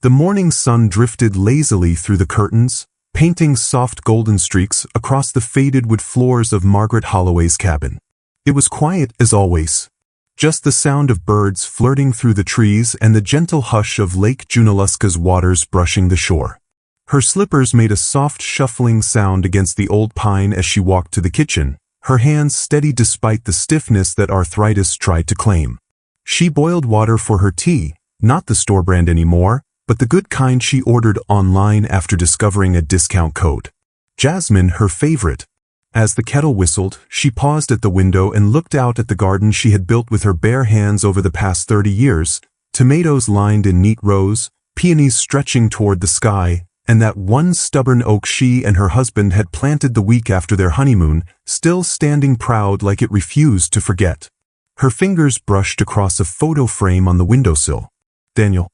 The morning sun drifted lazily through the curtains, painting soft golden streaks across the faded wood floors of Margaret Holloway's cabin. It was quiet as always. Just the sound of birds flirting through the trees and the gentle hush of Lake Junaluska's waters brushing the shore. Her slippers made a soft shuffling sound against the old pine as she walked to the kitchen, her hands steady despite the stiffness that arthritis tried to claim. She boiled water for her tea, not the store brand anymore, but the good kind she ordered online after discovering a discount code. Jasmine, her favorite. As the kettle whistled, she paused at the window and looked out at the garden she had built with her bare hands over the past 30 years, tomatoes lined in neat rows, peonies stretching toward the sky, and that one stubborn oak she and her husband had planted the week after their honeymoon, still standing proud like it refused to forget. Her fingers brushed across a photo frame on the windowsill. Daniel.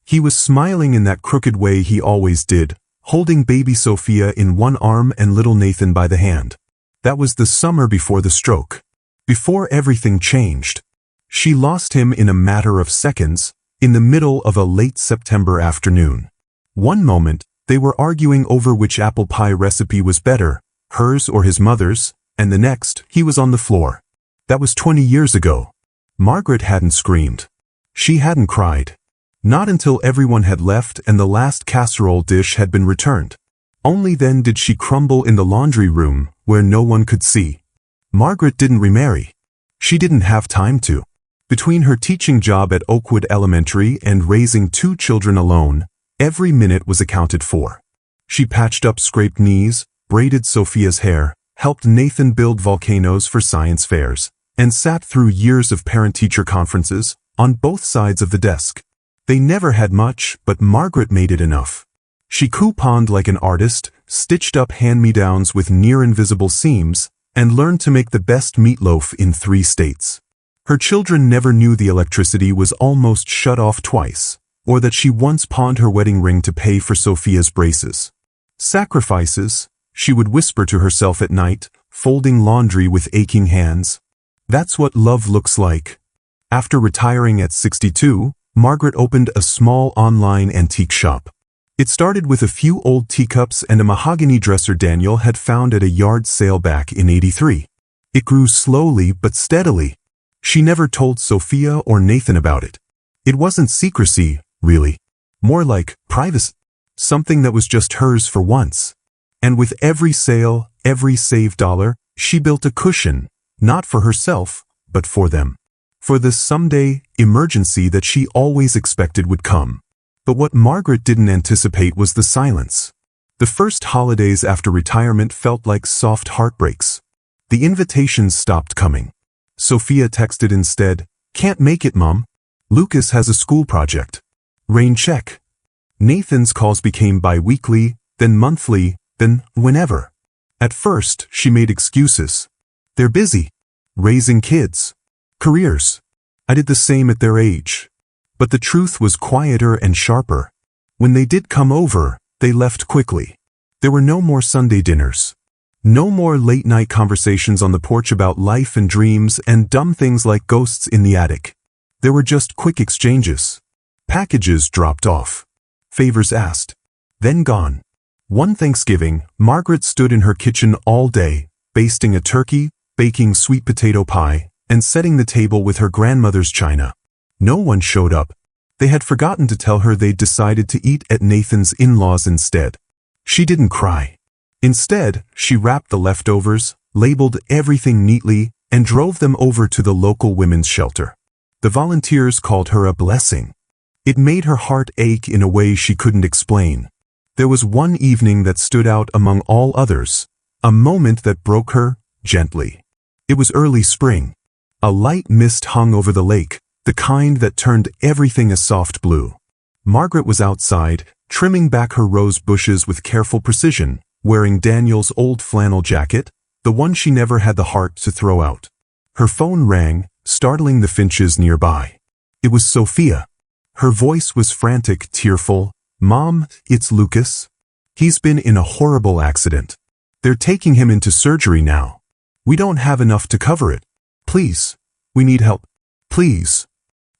He was smiling in that crooked way he always did, holding baby Sophia in one arm and little Nathan by the hand. That was the summer before the stroke. Before everything changed. She lost him in a matter of seconds, in the middle of a late September afternoon. One moment, they were arguing over which apple pie recipe was better, hers or his mother's, and the next, he was on the floor. That was 20 years ago. Margaret hadn't screamed. She hadn't cried. Not until everyone had left and the last casserole dish had been returned. Only then did she crumble in the laundry room, where no one could see. Margaret didn't remarry. She didn't have time to. Between her teaching job at Oakwood Elementary and raising 2 children alone, every minute was accounted for. She patched up scraped knees, braided Sophia's hair, helped Nathan build volcanoes for science fairs, and sat through years of parent-teacher conferences, on both sides of the desk. They never had much, but Margaret made it enough. She couponed like an artist, stitched up hand-me-downs with near-invisible seams, and learned to make the best meatloaf in 3 states. Her children never knew the electricity was almost shut off twice, or that she once pawned her wedding ring to pay for Sophia's braces. Sacrifices, she would whisper to herself at night, folding laundry with aching hands. That's what love looks like. After retiring at 62, Margaret opened a small online antique shop. It started with a few old teacups and a mahogany dresser Daniel had found at a yard sale back in '83. It grew slowly but steadily. She never told Sophia or Nathan about it. It wasn't secrecy, really. More like privacy. Something that was just hers for once. And with every sale, every saved dollar, she built a cushion, not for herself, but for them. For the someday emergency that she always expected would come. But what Margaret didn't anticipate was the silence. The first holidays after retirement felt like soft heartbreaks. The invitations stopped coming. Sophia texted instead, "Can't make it, Mom. Lucas has a school project." Rain check. Nathan's calls became bi-weekly, then monthly, then whenever. At first, she made excuses. They're busy. Raising kids. Careers. I did the same at their age. But the truth was quieter and sharper. When they did come over, they left quickly. There were no more Sunday dinners. No more late-night conversations on the porch about life and dreams and dumb things like ghosts in the attic. There were just quick exchanges. Packages dropped off. Favors asked. Then gone. One Thanksgiving, Margaret stood in her kitchen all day, basting a turkey, baking sweet potato pie, and setting the table with her grandmother's china. No one showed up. They had forgotten to tell her they'd decided to eat at Nathan's in-laws instead. She didn't cry. Instead, she wrapped the leftovers, labeled everything neatly, and drove them over to the local women's shelter. The volunteers called her a blessing. It made her heart ache in a way she couldn't explain. There was one evening that stood out among all others, a moment that broke her, gently. It was early spring. A light mist hung over the lake, the kind that turned everything a soft blue. Margaret was outside, trimming back her rose bushes with careful precision, wearing Daniel's old flannel jacket, the one she never had the heart to throw out. Her phone rang, startling the finches nearby. It was Sophia. Her voice was frantic, tearful. "Mom, it's Lucas. He's been in a horrible accident. They're taking him into surgery now. We don't have enough to cover it. Please, we need help. Please."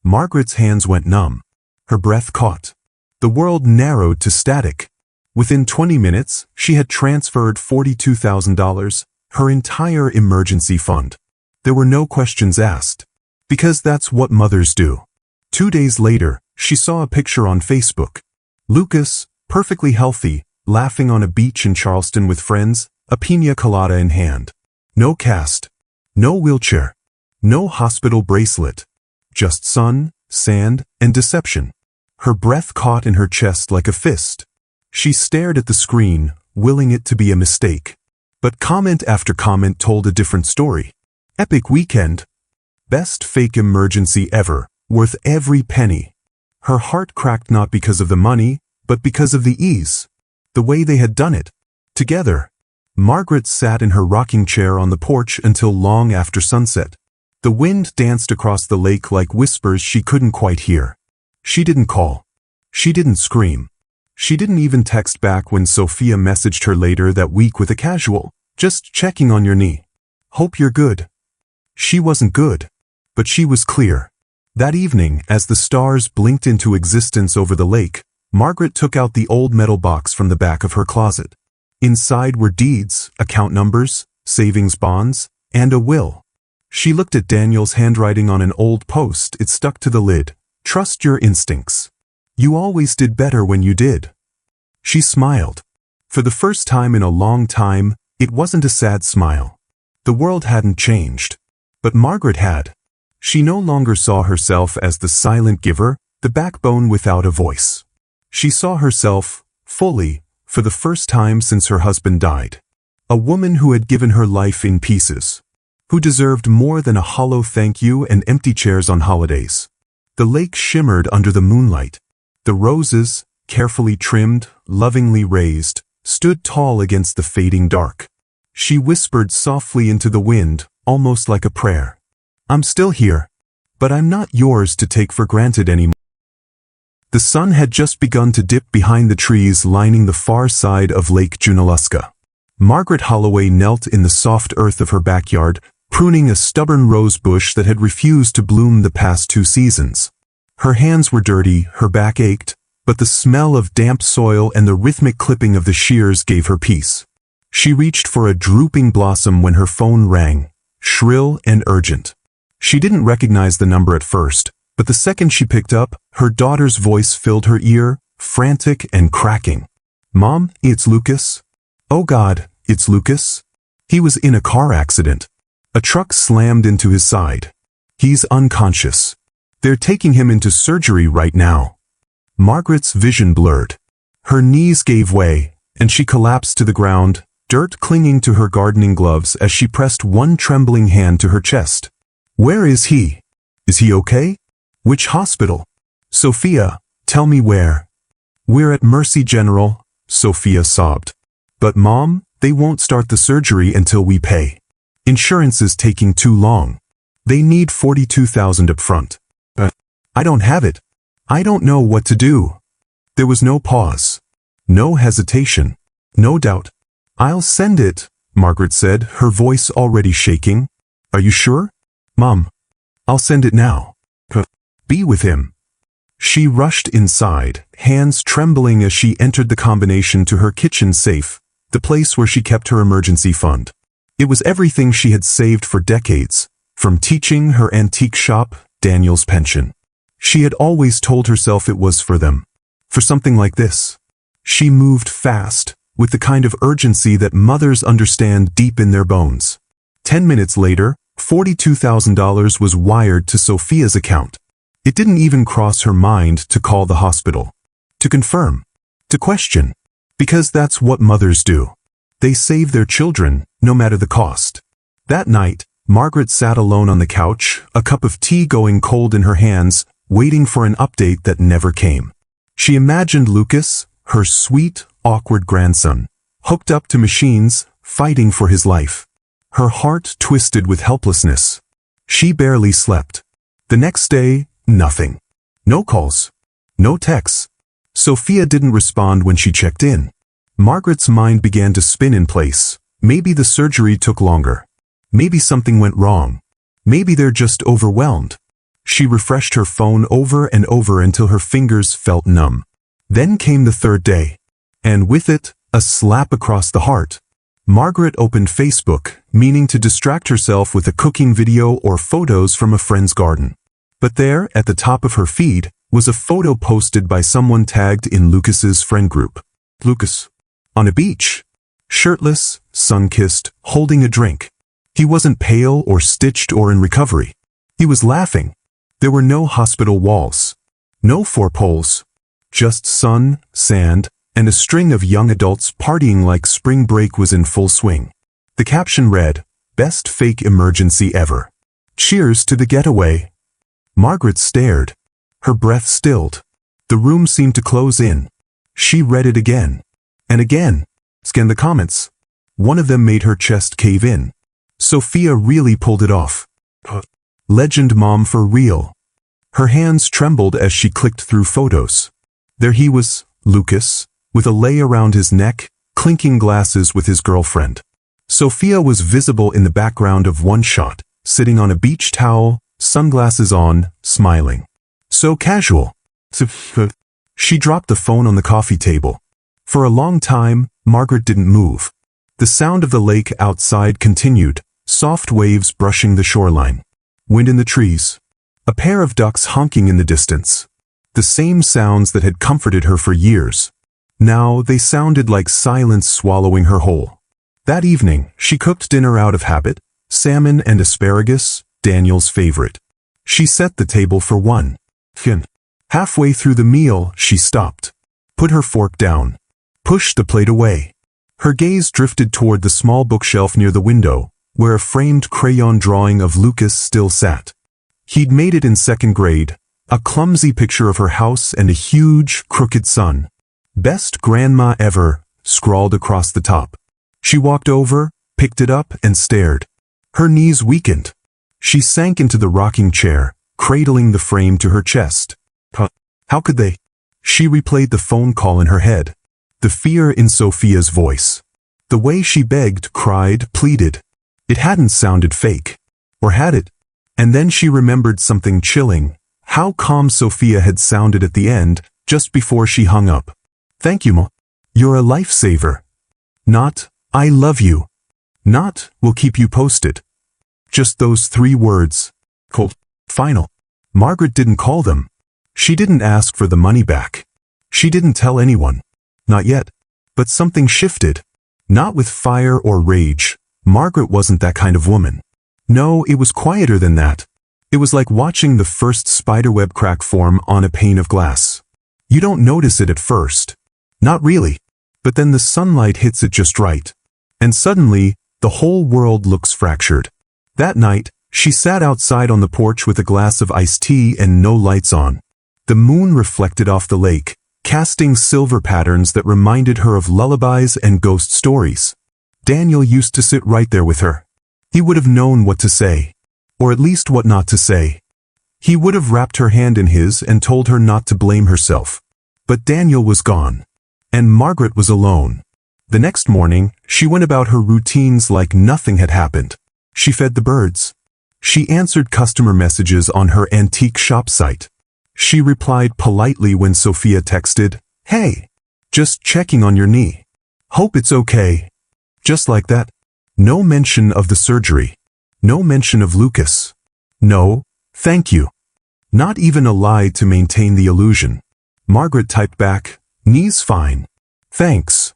Margaret's hands went numb. Her breath caught. The world narrowed to static. Within 20 minutes, she had transferred $42,000, her entire emergency fund. There were no questions asked. Because that's what mothers do. 2 days later, she saw a picture on Facebook. Lucas, perfectly healthy, laughing on a beach in Charleston with friends, a piña colada in hand. No cast. No wheelchair. No hospital bracelet. Just sun, sand, and deception. Her breath caught in her chest like a fist. She stared at the screen, willing it to be a mistake. But comment after comment told a different story. Epic weekend. Best fake emergency ever, worth every penny. Her heart cracked not because of the money, but because of the ease. The way they had done it. Together. Margaret sat in her rocking chair on the porch until long after sunset. The wind danced across the lake like whispers she couldn't quite hear. She didn't call. She didn't scream. She didn't even text back when Sophia messaged her later that week with a casual, "Just checking on your knee. Hope you're good." She wasn't good. But she was clear. That evening, as the stars blinked into existence over the lake, Margaret took out the old metal box from the back of her closet. Inside were deeds, account numbers, savings bonds, and a will. She looked at Daniel's handwriting on an old post. It stuck to the lid. "Trust your instincts. You always did better when you did." She smiled. For the first time in a long time, it wasn't a sad smile. The world hadn't changed. But Margaret had. She no longer saw herself as the silent giver, the backbone without a voice. She saw herself, fully, for the first time since her husband died. A woman who had given her life in pieces. Who deserved more than a hollow thank you and empty chairs on holidays. The lake shimmered under the moonlight. The roses, carefully trimmed, lovingly raised, stood tall against the fading dark. She whispered softly into the wind, almost like a prayer. "I'm still here. But I'm not yours to take for granted anymore." The sun had just begun to dip behind the trees lining the far side of Lake Junaluska. Margaret Holloway knelt in the soft earth of her backyard, pruning a stubborn rose bush that had refused to bloom the past 2 seasons. Her hands were dirty, her back ached, but the smell of damp soil and the rhythmic clipping of the shears gave her peace. She reached for a drooping blossom when her phone rang, shrill and urgent. She didn't recognize the number at first, but the second she picked up, her daughter's voice filled her ear, frantic and cracking. "Mom, it's Lucas." "Oh God, it's Lucas?" "He was in a car accident. A truck slammed into his side. He's unconscious. They're taking him into surgery right now." Margaret's vision blurred. Her knees gave way, and she collapsed to the ground, dirt clinging to her gardening gloves as she pressed one trembling hand to her chest. "Where is he? Is he okay? Which hospital?" "Sophia, tell me where." "We're at Mercy General," Sophia sobbed. "But Mom, they won't start the surgery until we pay. Insurance is taking too long. They need $42,000 up front." "I don't have it. I don't know what to do." There was no pause. No hesitation. No doubt. "I'll send it," Margaret said, her voice already shaking. "Are you sure?" "Mom, I'll send it now. Be with him." She rushed inside, hands trembling as she entered the combination to her kitchen safe, the place where she kept her emergency fund. It was everything she had saved for decades, from teaching, her antique shop, Daniel's pension. She had always told herself it was for them. For something like this. She moved fast, with the kind of urgency that mothers understand deep in their bones. 10 minutes later, $42,000 was wired to Sophia's account. It didn't even cross her mind to call the hospital. To confirm. To question. Because that's what mothers do. They save their children, no matter the cost. That night, Margaret sat alone on the couch, a cup of tea going cold in her hands, waiting for an update that never came. She imagined Lucas, her sweet, awkward grandson, hooked up to machines, fighting for his life. Her heart twisted with helplessness. She barely slept. The next day, nothing. No calls. No texts. Sophia didn't respond when she checked in. Margaret's mind began to spin in place. Maybe the surgery took longer. Maybe something went wrong. Maybe they're just overwhelmed. She refreshed her phone over and over until her fingers felt numb. Then came the third day. And with it, a slap across the heart. Margaret opened Facebook, meaning to distract herself with a cooking video or photos from a friend's garden. But there, at the top of her feed, was a photo posted by someone tagged in Lucas's friend group. Lucas. On a beach. Shirtless, sun-kissed, holding a drink. He wasn't pale or stitched or in recovery. He was laughing. There were no hospital walls. No four poles. Just sun, sand, and a string of young adults partying like spring break was in full swing. The caption read, "Best fake emergency ever. Cheers to the getaway." Margaret stared. Her breath stilled. The room seemed to close in. She read it again. And again. Scanned the comments. One of them made her chest cave in. Sophia really pulled it off. Legend mom for real. Her hands trembled as she clicked through photos. There he was, Lucas, with a lei around his neck, clinking glasses with his girlfriend. Sophia was visible in the background of one shot, sitting on a beach towel, sunglasses on, smiling. So casual. She dropped the phone on the coffee table. For a long time, Margaret didn't move. The sound of the lake outside continued, soft waves brushing the shoreline. Wind in the trees. A pair of ducks honking in the distance. The same sounds that had comforted her for years. Now they sounded like silence swallowing her whole. That evening, she cooked dinner out of habit, salmon and asparagus, Daniel's favorite. She set the table for one. Halfway through the meal, she stopped. Put her fork down. Pushed the plate away. Her gaze drifted toward the small bookshelf near the window, where a framed crayon drawing of Lucas still sat. He'd made it in second grade, a clumsy picture of her house and a huge, crooked sun. "Best grandma ever," scrawled across the top. She walked over, picked it up, and stared. Her knees weakened. She sank into the rocking chair, cradling the frame to her chest. How could they? She replayed the phone call in her head. The fear in Sophia's voice. The way she begged, cried, pleaded. It hadn't sounded fake. Or had it? And then she remembered something chilling. How calm Sophia had sounded at the end, just before she hung up. "Thank you, Ma. You're a lifesaver." Not, "I love you." Not, "We'll keep you posted." Just those 3 words. Cold. Final. Margaret didn't call them. She didn't ask for the money back. She didn't tell anyone. Not yet. But something shifted. Not with fire or rage. Margaret wasn't that kind of woman. No, it was quieter than that. It was like watching the first spiderweb crack form on a pane of glass. You don't notice it at first. Not really. But then the sunlight hits it just right. And suddenly, the whole world looks fractured. That night, she sat outside on the porch with a glass of iced tea and no lights on. The moon reflected off the lake, casting silver patterns that reminded her of lullabies and ghost stories. Daniel used to sit right there with her. He would have known what to say. Or at least what not to say. He would have wrapped her hand in his and told her not to blame herself. But Daniel was gone. And Margaret was alone. The next morning, she went about her routines like nothing had happened. She fed the birds. She answered customer messages on her antique shop site. She replied politely when Sophia texted, "Hey, just checking on your knee. Hope it's okay." Just like that. No mention of the surgery. No mention of Lucas. No, thank you. Not even a lie to maintain the illusion. Margaret typed back, "Knee's fine. Thanks."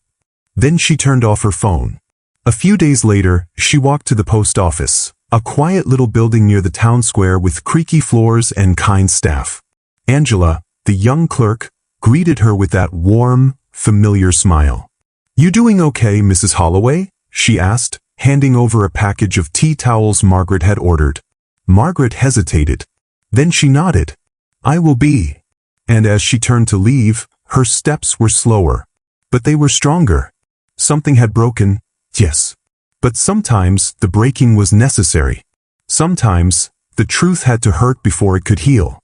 Then she turned off her phone. A few days later, she walked to the post office, a quiet little building near the town square with creaky floors and kind staff. Angela, the young clerk, greeted her with that warm, familiar smile. "You doing okay, Mrs. Holloway?" she asked, handing over a package of tea towels Margaret had ordered. Margaret hesitated. Then she nodded. "I will be." And as she turned to leave, her steps were slower. But they were stronger. Something had broken, yes. But sometimes the breaking was necessary. Sometimes the truth had to hurt before it could heal.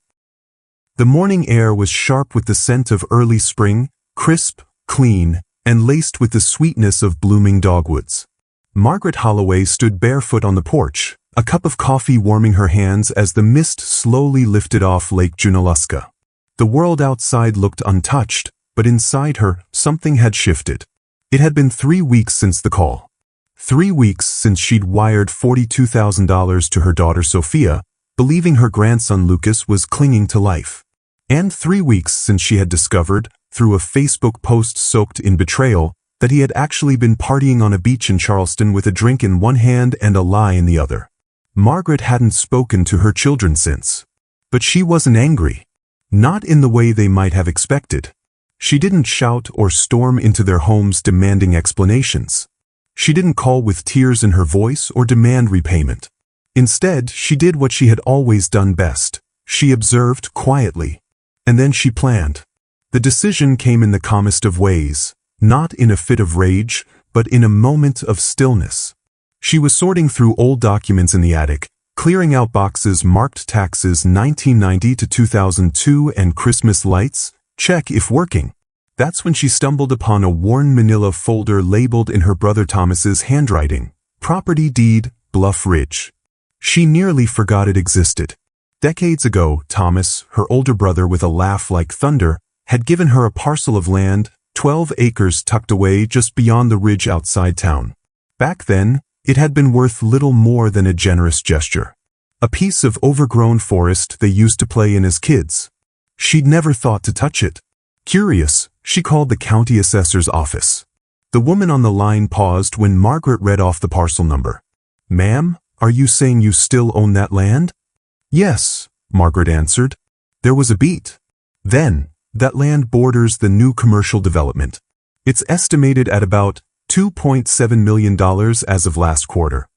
The morning air was sharp with the scent of early spring, crisp, clean, and laced with the sweetness of blooming dogwoods. Margaret Holloway stood barefoot on the porch, a cup of coffee warming her hands as the mist slowly lifted off Lake Junaluska. The world outside looked untouched, but inside her, something had shifted. It had been 3 weeks since the call. 3 weeks since she'd wired $42,000 to her daughter Sophia, believing her grandson Lucas was clinging to life. And 3 weeks since she had discovered, through a Facebook post soaked in betrayal, that he had actually been partying on a beach in Charleston with a drink in one hand and a lie in the other. Margaret hadn't spoken to her children since. But she wasn't angry. Not in the way they might have expected. She didn't shout or storm into their homes demanding explanations. She didn't call with tears in her voice or demand repayment. Instead, she did what she had always done best. She observed quietly. And then she planned. The decision came in the calmest of ways, not in a fit of rage, but in a moment of stillness. She was sorting through old documents in the attic, clearing out boxes marked taxes 1990 to 2002 and Christmas lights, check if working. That's when she stumbled upon a worn manila folder labeled in her brother Thomas's handwriting, Property Deed, Bluff Ridge. She nearly forgot it existed. Decades ago, Thomas, her older brother with a laugh like thunder, had given her a parcel of land, 12 acres tucked away just beyond the ridge outside town. Back then, it had been worth little more than a generous gesture. A piece of overgrown forest they used to play in as kids. She'd never thought to touch it. Curious, she called the county assessor's office. The woman on the line paused when Margaret read off the parcel number. "Ma'am, are you saying you still own that land?" "Yes," Margaret answered. There was a beat. "Then, that land borders the new commercial development. It's estimated at about $2.7 million as of last quarter."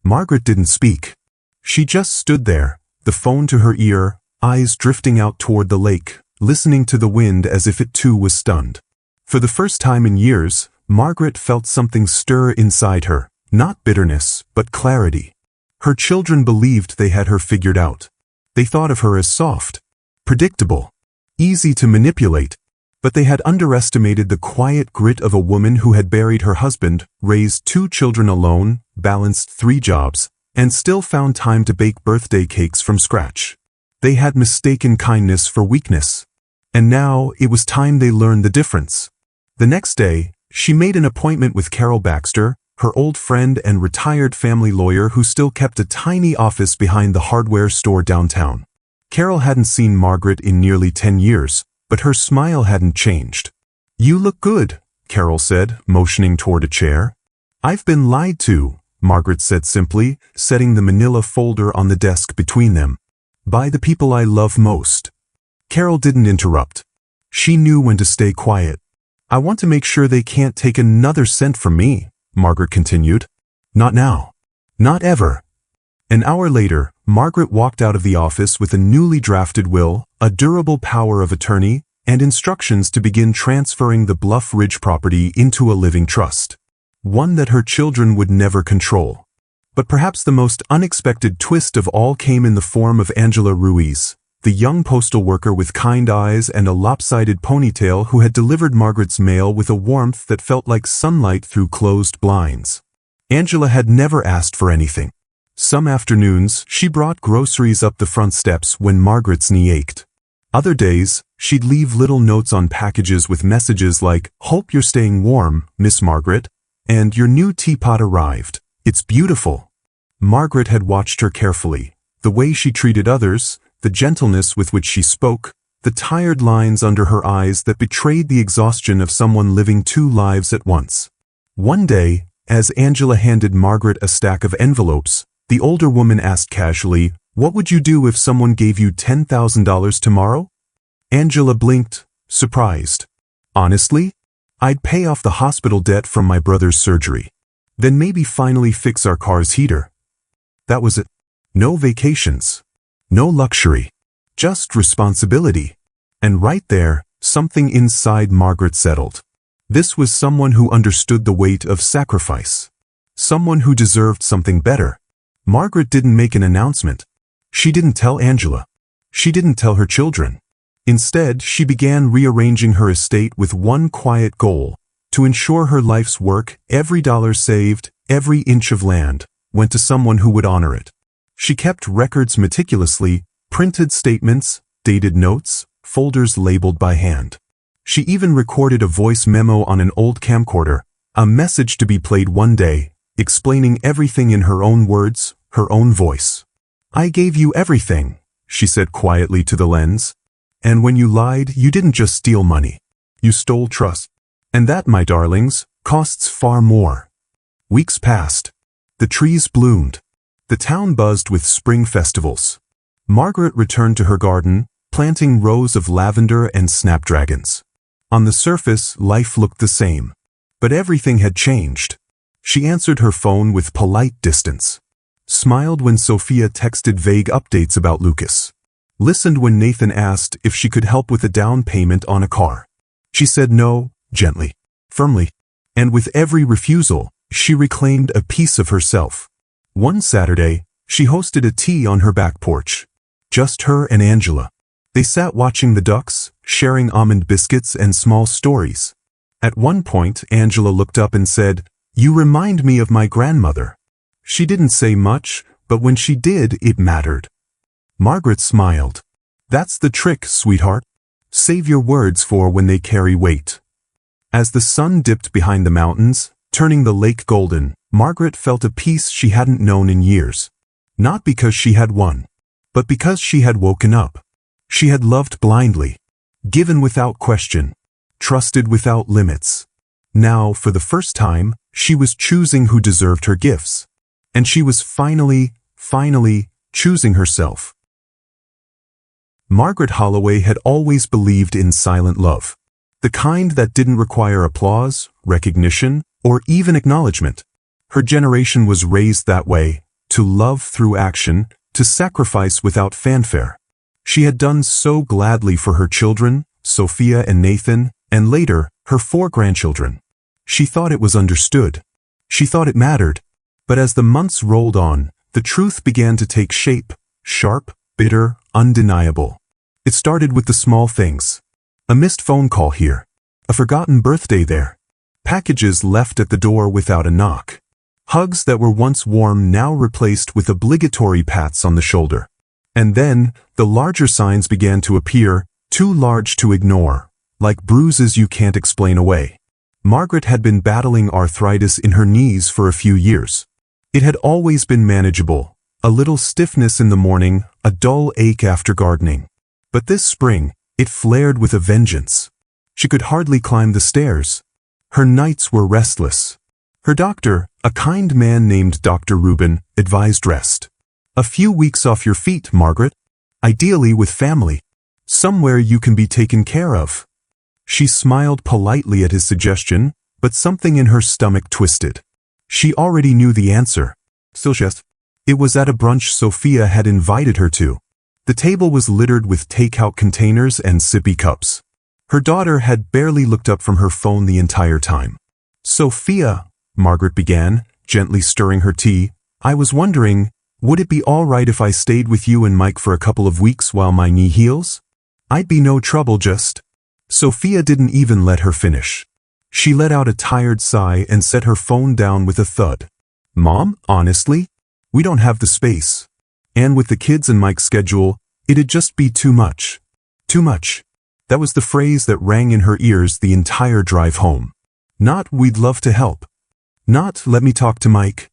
Margaret didn't speak. She just stood there, the phone to her ear, eyes drifting out toward the lake, listening to the wind as if it too was stunned. For the first time in years, Margaret felt something stir inside her, not bitterness, but clarity. Her children believed they had her figured out. They thought of her as soft, predictable, easy to manipulate, but they had underestimated the quiet grit of a woman who had buried her husband, raised 2 children alone, balanced 3 jobs, and still found time to bake birthday cakes from scratch. They had mistaken kindness for weakness. And now it was time they learned the difference. The next day, she made an appointment with Carol Baxter, her old friend and retired family lawyer who still kept a tiny office behind the hardware store downtown. Carol hadn't seen Margaret in nearly 10 years, but her smile hadn't changed. "You look good," Carol said, motioning toward a chair. "I've been lied to," Margaret said simply, setting the manila folder on the desk between them. "By the people I love most." Carol didn't interrupt. She knew when to stay quiet. "I want to make sure they can't take another cent from me," Margaret continued. "Not now. Not ever." An hour later, Margaret walked out of the office with a newly drafted will, a durable power of attorney, and instructions to begin transferring the Bluff Ridge property into a living trust. One that her children would never control. But perhaps the most unexpected twist of all came in the form of Angela Ruiz, the young postal worker with kind eyes and a lopsided ponytail who had delivered Margaret's mail with a warmth that felt like sunlight through closed blinds. Angela had never asked for anything. Some afternoons, she brought groceries up the front steps when Margaret's knee ached. Other days, she'd leave little notes on packages with messages like, "Hope you're staying warm, Miss Margaret," and "Your new teapot arrived. It's beautiful." Margaret had watched her carefully. The way she treated others, the gentleness with which she spoke, the tired lines under her eyes that betrayed the exhaustion of someone living 2 lives at once. One day, as Angela handed Margaret a stack of envelopes, the older woman asked casually, "What would you do if someone gave you $10,000 tomorrow?" Angela blinked, surprised. "Honestly? I'd pay off the hospital debt from my brother's surgery. Then maybe finally fix our car's heater." That was it. No vacations. No luxury. Just responsibility. And right there, something inside Margaret settled. This was someone who understood the weight of sacrifice. Someone who deserved something better. Margaret didn't make an announcement. She didn't tell Angela. She didn't tell her children. Instead, she began rearranging her estate with one quiet goal: to ensure her life's work, every dollar saved, every inch of land, went to someone who would honor it. She kept records meticulously, printed statements, dated notes, folders labeled by hand. She even recorded a voice memo on an old camcorder, a message to be played one day, explaining everything in her own words, her own voice. "I gave you everything," she said quietly to the lens. "And when you lied, you didn't just steal money. You stole trust. And that, my darlings, costs far more." Weeks passed. The trees bloomed. The town buzzed with spring festivals. Margaret returned to her garden, planting rows of lavender and snapdragons. On the surface, life looked the same. But everything had changed. She answered her phone with polite distance, smiled when Sophia texted vague updates about Lucas, listened when Nathan asked if she could help with a down payment on a car. She said no, gently, firmly, and with every refusal, she reclaimed a piece of herself. One Saturday, she hosted a tea on her back porch. Just her and Angela. They sat watching the ducks, sharing almond biscuits and small stories. At one point, Angela looked up and said, "You remind me of my grandmother." She didn't say much, but when she did, it mattered. Margaret smiled. "That's the trick, sweetheart. Save your words for when they carry weight." As the sun dipped behind the mountains, turning the lake golden, Margaret felt a peace she hadn't known in years. Not because she had won, but because she had woken up. She had loved blindly, given without question, trusted without limits. Now, for the first time, she was choosing who deserved her gifts. And she was finally choosing herself. Margaret Holloway had always believed in silent love. The kind that didn't require applause, recognition, or even acknowledgement. Her generation was raised that way, to love through action, to sacrifice without fanfare. She had done so gladly for her children, Sophia and Nathan, and later, her 4 grandchildren. She thought it was understood. She thought it mattered. But as the months rolled on, the truth began to take shape, sharp, bitter, undeniable. It started with the small things. A missed phone call here. A forgotten birthday there. Packages left at the door without a knock. Hugs that were once warm now replaced with obligatory pats on the shoulder. And then, the larger signs began to appear, too large to ignore, like bruises you can't explain away. Margaret had been battling arthritis in her knees for a few years. It had always been manageable, a little stiffness in the morning, a dull ache after gardening. But this spring, it flared with a vengeance. She could hardly climb the stairs. Her nights were restless. Her doctor, a kind man named Dr. Rubin, advised rest. "A few weeks off your feet, Margaret. Ideally with family. Somewhere you can be taken care of." She smiled politely at his suggestion, but something in her stomach twisted. She already knew the answer. It was at a brunch Sophia had invited her to. The table was littered with takeout containers and sippy cups. Her daughter had barely looked up from her phone the entire time. "Sophia," Margaret began, gently stirring her tea, "I was wondering, would it be all right if I stayed with you and Mike for a couple of weeks while my knee heals? I'd be no trouble just." Sophia didn't even let her finish. She let out a tired sigh and set her phone down with a thud. "Mom, honestly, we don't have the space. And with the kids and Mike's schedule, it'd just be too much. Too much." That was the phrase that rang in her ears the entire drive home. Not "we'd love to help." Not "let me talk to Mike."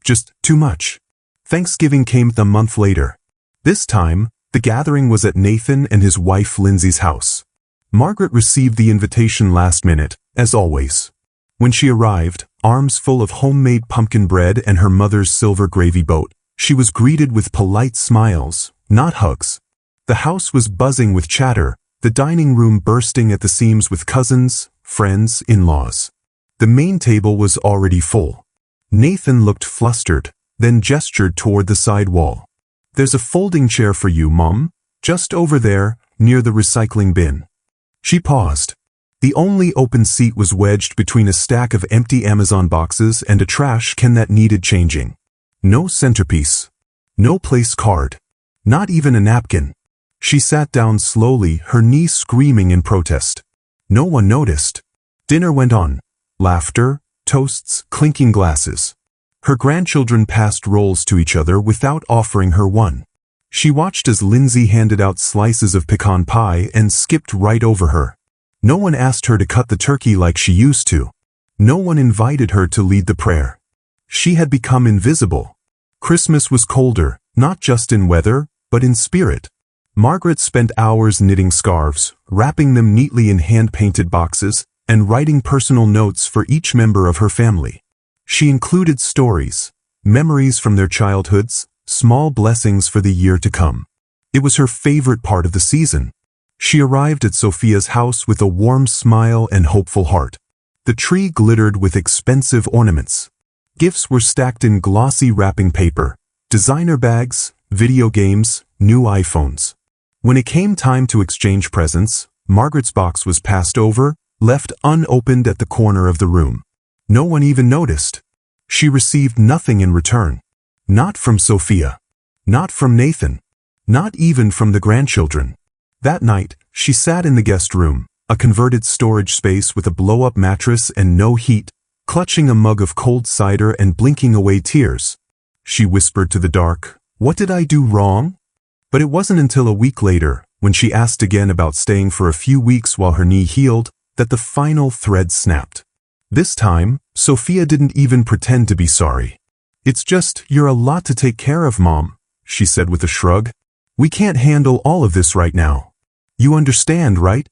Just too much. Thanksgiving came a month later. This time, the gathering was at Nathan and his wife Lindsay's house. Margaret received the invitation last minute, as always. When she arrived, arms full of homemade pumpkin bread and her mother's silver gravy boat, she was greeted with polite smiles, not hugs. The house was buzzing with chatter, the dining room bursting at the seams with cousins, friends, in-laws. The main table was already full. Nathan looked flustered, then gestured toward the side wall. "There's a folding chair for you, Mom, just over there, near the recycling bin." She paused. The only open seat was wedged between a stack of empty Amazon boxes and a trash can that needed changing. No centerpiece. No place card. Not even a napkin. She sat down slowly, her knee screaming in protest. No one noticed. Dinner went on. Laughter, toasts, clinking glasses. Her grandchildren passed rolls to each other without offering her one. She watched as Lindsay handed out slices of pecan pie and skipped right over her. No one asked her to cut the turkey like she used to. No one invited her to lead the prayer. She had become invisible. Christmas was colder, not just in weather, but in spirit. Margaret spent hours knitting scarves, wrapping them neatly in hand-painted boxes, and writing personal notes for each member of her family. She included stories, memories from their childhoods, small blessings for the year to come. It was her favorite part of the season. She arrived at Sophia's house with a warm smile and hopeful heart. The tree glittered with expensive ornaments. Gifts were stacked in glossy wrapping paper, designer bags, video games, new iPhones. When it came time to exchange presents, Margaret's box was passed over, left unopened at the corner of the room. No one even noticed. She received nothing in return. Not from Sophia. Not from Nathan. Not even from the grandchildren. That night, she sat in the guest room, a converted storage space with a blow-up mattress and no heat, clutching a mug of cold cider and blinking away tears. She whispered to the dark, "What did I do wrong?" But it wasn't until a week later, when she asked again about staying for a few weeks while her knee healed, that the final thread snapped. This time, Sophia didn't even pretend to be sorry. "It's just, you're a lot to take care of, Mom," she said with a shrug. "We can't handle all of this right now. You understand, right?"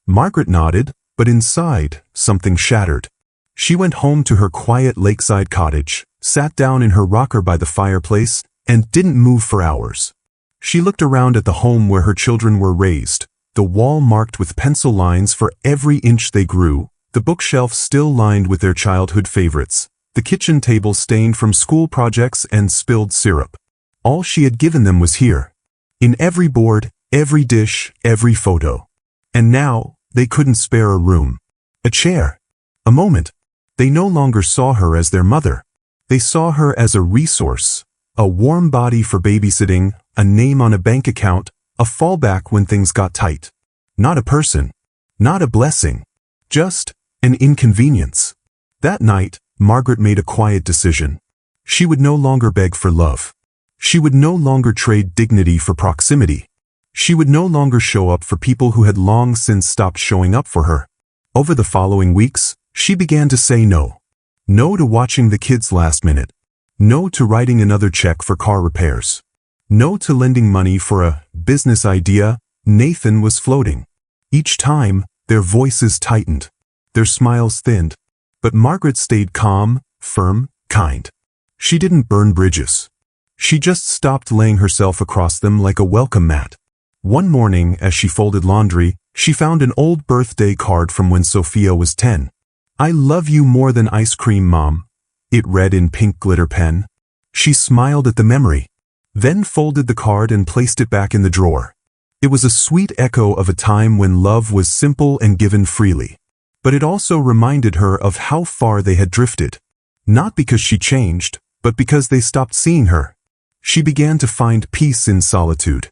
Margaret nodded, but inside, something shattered. She went home to her quiet lakeside cottage, sat down in her rocker by the fireplace, and didn't move for hours. She looked around at the home where her children were raised, the wall marked with pencil lines for every inch they grew, the bookshelf still lined with their childhood favorites, the kitchen table stained from school projects and spilled syrup. All she had given them was here. In every board, every dish, every photo. And now, they couldn't spare a room. A chair. A moment. They no longer saw her as their mother. They saw her as a resource. A warm body for babysitting, a name on a bank account, a fallback when things got tight. Not a person. Not a blessing. Just an inconvenience. That night, Margaret made a quiet decision. She would no longer beg for love. She would no longer trade dignity for proximity. She would no longer show up for people who had long since stopped showing up for her. Over the following weeks, she began to say no. No to watching the kids last minute. No to writing another check for car repairs. No to lending money for a business idea Nathan was floating. Each time, their voices tightened. Their smiles thinned. But Margaret stayed calm, firm, kind. She didn't burn bridges. She just stopped laying herself across them like a welcome mat. One morning, as she folded laundry, she found an old birthday card from when Sophia was 10. "I love you more than ice cream, Mom," it read in pink glitter pen. She smiled at the memory, then folded the card and placed it back in the drawer. It was a sweet echo of a time when love was simple and given freely. But it also reminded her of how far they had drifted. Not because she changed, but because they stopped seeing her. She began to find peace in solitude.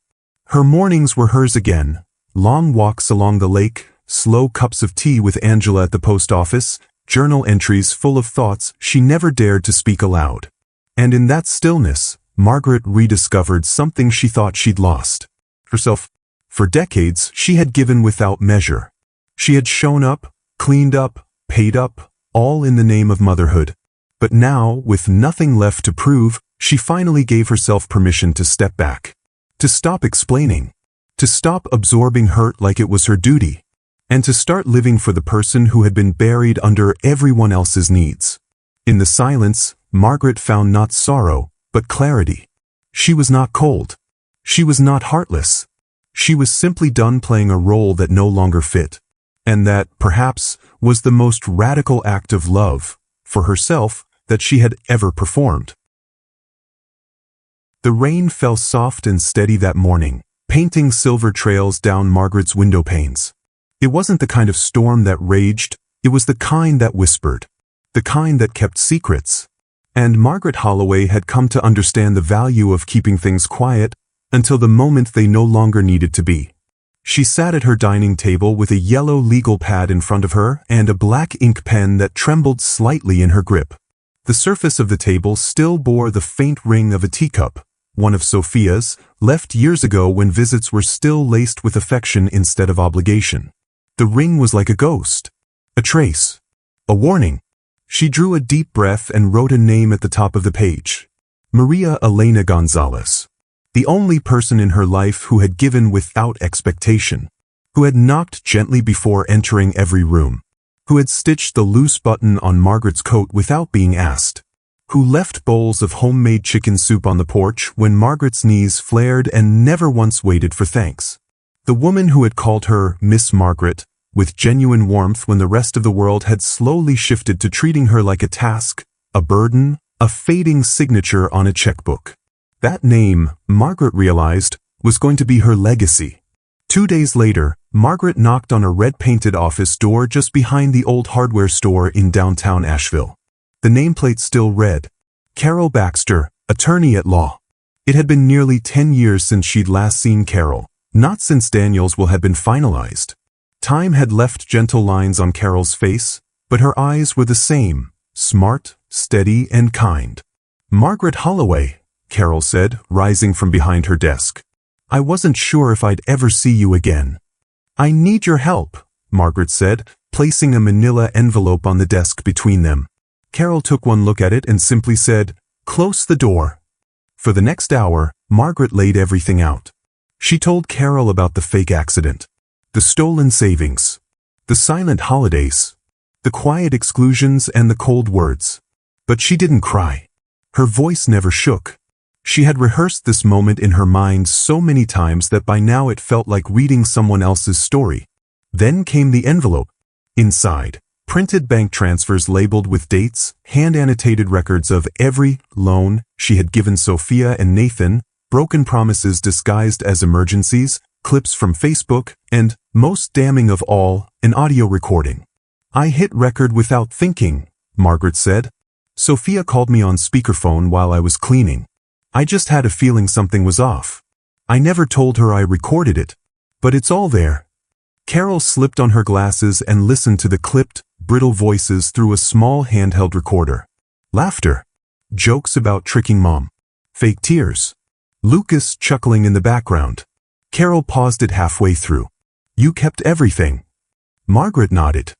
Her mornings were hers again, long walks along the lake, slow cups of tea with Angela at the post office, journal entries full of thoughts she never dared to speak aloud. And in that stillness, Margaret rediscovered something she thought she'd lost. Herself. For decades, she had given without measure. She had shown up, cleaned up, paid up, all in the name of motherhood. But now, with nothing left to prove, she finally gave herself permission to step back. To stop explaining. To stop absorbing hurt like it was her duty. And to start living for the person who had been buried under everyone else's needs. In the silence, Margaret found not sorrow, but clarity. She was not cold. She was not heartless. She was simply done playing a role that no longer fit. And that, perhaps, was the most radical act of love, for herself, that she had ever performed. The rain fell soft and steady that morning, painting silver trails down Margaret's window panes. It wasn't the kind of storm that raged, it was the kind that whispered, the kind that kept secrets. And Margaret Holloway had come to understand the value of keeping things quiet until the moment they no longer needed to be. She sat at her dining table with a yellow legal pad in front of her and a black ink pen that trembled slightly in her grip. The surface of the table still bore the faint ring of a teacup, one of Sophia's, left years ago when visits were still laced with affection instead of obligation. The ring was like a ghost. A trace. A warning. She drew a deep breath and wrote a name at the top of the page. Maria Elena Gonzalez. The only person in her life who had given without expectation. Who had knocked gently before entering every room. Who had stitched the loose button on Margaret's coat without being asked. Who left bowls of homemade chicken soup on the porch when Margaret's knees flared and never once waited for thanks. The woman who had called her Miss Margaret, with genuine warmth when the rest of the world had slowly shifted to treating her like a task, a burden, a fading signature on a checkbook. That name, Margaret realized, was going to be her legacy. 2 days later, Margaret knocked on a red-painted office door just behind the old hardware store in downtown Asheville. The nameplate still read, Carol Baxter, attorney at law. It had been nearly 10 years since she'd last seen Carol, not since Daniel's will had been finalized. Time had left gentle lines on Carol's face, but her eyes were the same, smart, steady, and kind. Margaret Holloway, Carol said, rising from behind her desk. I wasn't sure if I'd ever see you again. I need your help, Margaret said, placing a manila envelope on the desk between them. Carol took one look at it and simply said, Close the door. For the next hour, Margaret laid everything out. She told Carol about the fake accident, the stolen savings, the silent holidays, the quiet exclusions and the cold words. But she didn't cry. Her voice never shook. She had rehearsed this moment in her mind so many times that by now it felt like reading someone else's story. Then came the envelope. Inside, printed bank transfers labeled with dates, hand-annotated records of every loan she had given Sophia and Nathan, broken promises disguised as emergencies, clips from Facebook, and, most damning of all, an audio recording. I hit record without thinking, Margaret said. Sophia called me on speakerphone while I was cleaning. I just had a feeling something was off. I never told her I recorded it. But it's all there. Carol slipped on her glasses and listened to the clipped, brittle voices through a small handheld recorder. Laughter. Jokes about tricking mom. Fake tears. Lucas chuckling in the background. Carol paused it halfway through. You kept everything. Margaret nodded.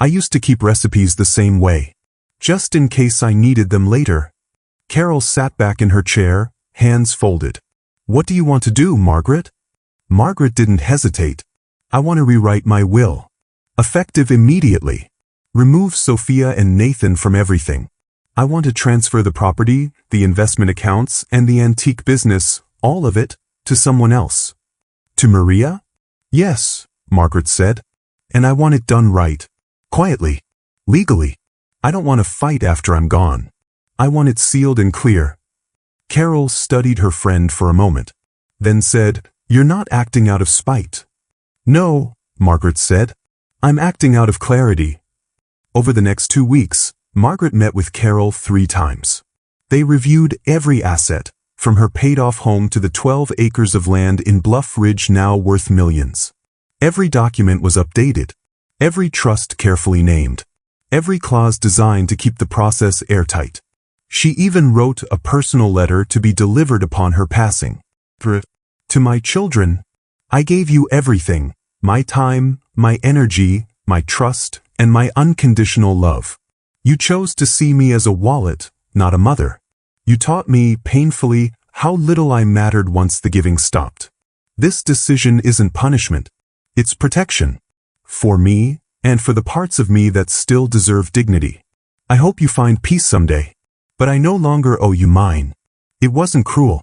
I used to keep recipes the same way. Just in case I needed them later. Carol sat back in her chair, hands folded. What do you want to do, Margaret? Margaret didn't hesitate. I want to rewrite my will. Effective immediately. Remove Sophia and Nathan from everything. I want to transfer the property, the investment accounts, and the antique business, all of it, to someone else. To Maria? Yes, Margaret said. And I want it done right. Quietly. Legally. I don't want to fight after I'm gone. I want it sealed and clear. Carol studied her friend for a moment, then said, You're not acting out of spite. No, Margaret said. I'm acting out of clarity. Over the next 2 weeks, Margaret met with Carol 3 times. They reviewed every asset, from her paid-off home to the 12 acres of land in Bluff Ridge now worth millions. Every document was updated. Every trust carefully named. Every clause designed to keep the process airtight. She even wrote a personal letter to be delivered upon her passing. To my children, I gave you everything, my time, my energy, my trust, and my unconditional love. You chose to see me as a wallet, not a mother. You taught me, painfully, how little I mattered once the giving stopped. This decision isn't punishment. It's protection. For me, and for the parts of me that still deserve dignity. I hope you find peace someday. But I no longer owe you mine. It wasn't cruel.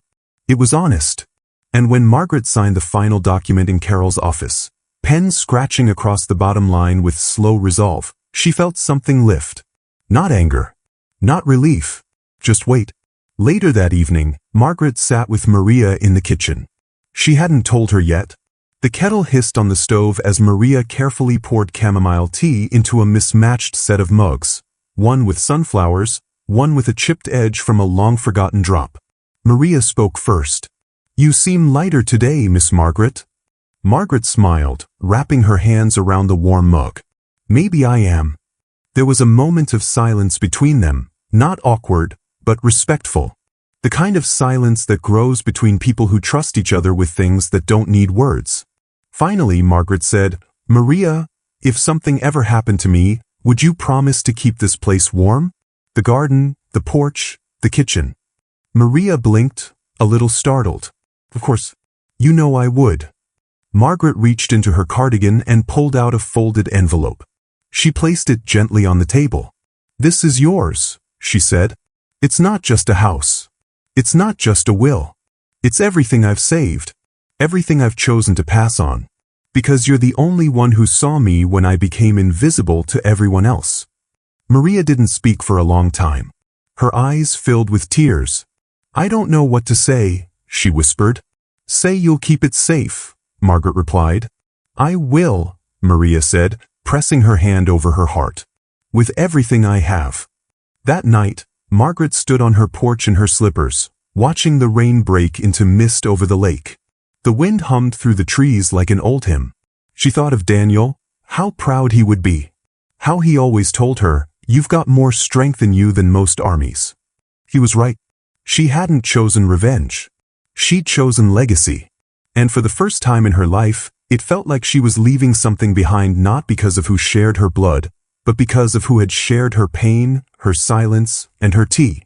It was honest. And when Margaret signed the final document in Carol's office, pen scratching across the bottom line with slow resolve, she felt something lift. Not anger. Not relief. Just wait. Later that evening, Margaret sat with Maria in the kitchen. She hadn't told her yet. The kettle hissed on the stove as Maria carefully poured chamomile tea into a mismatched set of mugs, one with sunflowers, one with a chipped edge from a long-forgotten drop. Maria spoke first. You seem lighter today, Miss Margaret. Margaret smiled, wrapping her hands around the warm mug. Maybe I am. There was a moment of silence between them, not awkward, but respectful. The kind of silence that grows between people who trust each other with things that don't need words. Finally, Margaret said, Maria, If something ever happened to me, would you promise to keep this place warm? The garden, the porch, the kitchen. Maria blinked, a little startled. Of course, you know I would. Margaret reached into her cardigan and pulled out a folded envelope. She placed it gently on the table. This is yours, she said. It's not just a house. It's not just a will. It's everything I've saved. Everything I've chosen to pass on. Because you're the only one who saw me when I became invisible to everyone else. Maria didn't speak for a long time. Her eyes filled with tears. I don't know what to say, she whispered. Say you'll keep it safe, Margaret replied. I will, Maria said, pressing her hand over her heart. With everything I have. That night, Margaret stood on her porch in her slippers, watching the rain break into mist over the lake. The wind hummed through the trees like an old hymn. She thought of Daniel, how proud he would be. How he always told her, you've got more strength in you than most armies. He was right. She hadn't chosen revenge. She'd chosen legacy. And for the first time in her life, it felt like she was leaving something behind, not because of who shared her blood, but because of who had shared her pain, her silence, and her tea.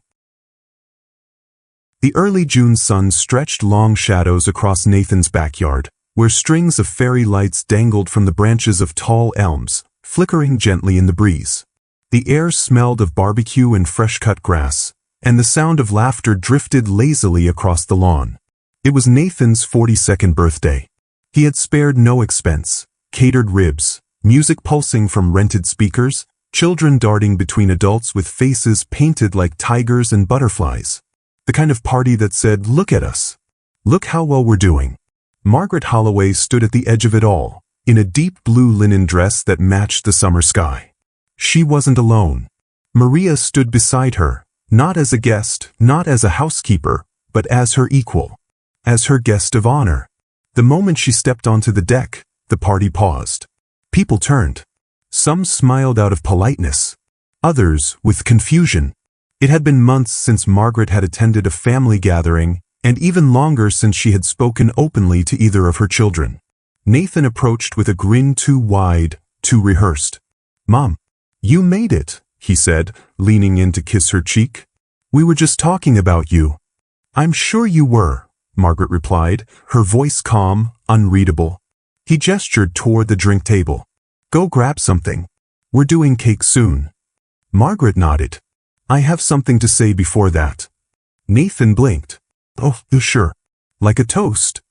The early June sun stretched long shadows across Nathan's backyard, where strings of fairy lights dangled from the branches of tall elms, flickering gently in the breeze. The air smelled of barbecue and fresh-cut grass, and the sound of laughter drifted lazily across the lawn. It was Nathan's 42nd birthday. He had spared no expense: catered ribs, music pulsing from rented speakers, children darting between adults with faces painted like tigers and butterflies. The kind of party that said, look at us. Look how well we're doing. Margaret Holloway stood at the edge of it all, in a deep blue linen dress that matched the summer sky. She wasn't alone. Maria stood beside her, not as a guest, not as a housekeeper, but as her equal. As her guest of honor. The moment she stepped onto the deck, the party paused. People turned. Some smiled out of politeness. Others with confusion. It had been months since Margaret had attended a family gathering, and even longer since she had spoken openly to either of her children. Nathan approached with a grin too wide, too rehearsed. Mom, you made it, he said, leaning in to kiss her cheek. We were just talking about you. I'm sure you were, Margaret replied, her voice calm, unreadable. He gestured toward the drink table. Go grab something. We're doing cake soon. Margaret nodded. I have something to say before that. Nathan blinked. Oh, sure. Like a toast.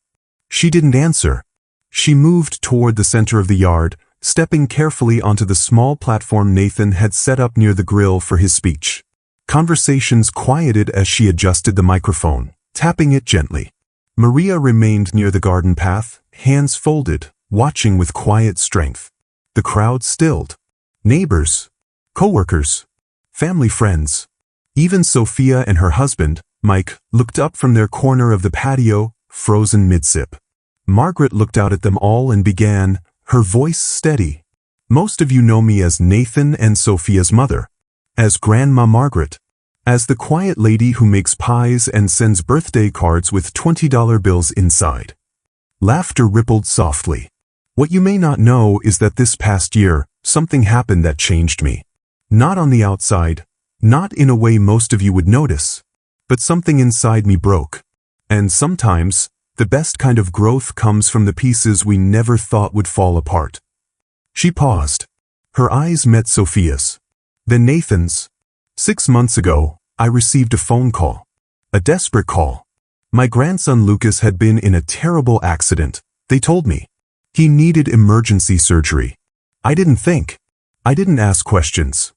She didn't answer. She moved toward the center of the yard, stepping carefully onto the small platform Nathan had set up near the grill for his speech. Conversations quieted as she adjusted the microphone, tapping it gently. Maria remained near the garden path, hands folded, watching with quiet strength. The crowd stilled. Neighbors, co-workers, family friends. Even Sophia and her husband, Mike, looked up from their corner of the patio, frozen mid-sip. Margaret looked out at them all and began, her voice steady. Most of you know me as Nathan and Sophia's mother. As Grandma Margaret. As the quiet lady who makes pies and sends birthday cards with $20 bills inside. Laughter rippled softly. What you may not know is that this past year, something happened that changed me. Not on the outside, not in a way most of you would notice, but something inside me broke. And sometimes, the best kind of growth comes from the pieces we never thought would fall apart. She paused. Her eyes met Sophia's. Then Nathan's. 6 months ago, I received a phone call. A desperate call. My grandson Lucas had been in a terrible accident, they told me. He needed emergency surgery. I didn't think. I didn't ask questions.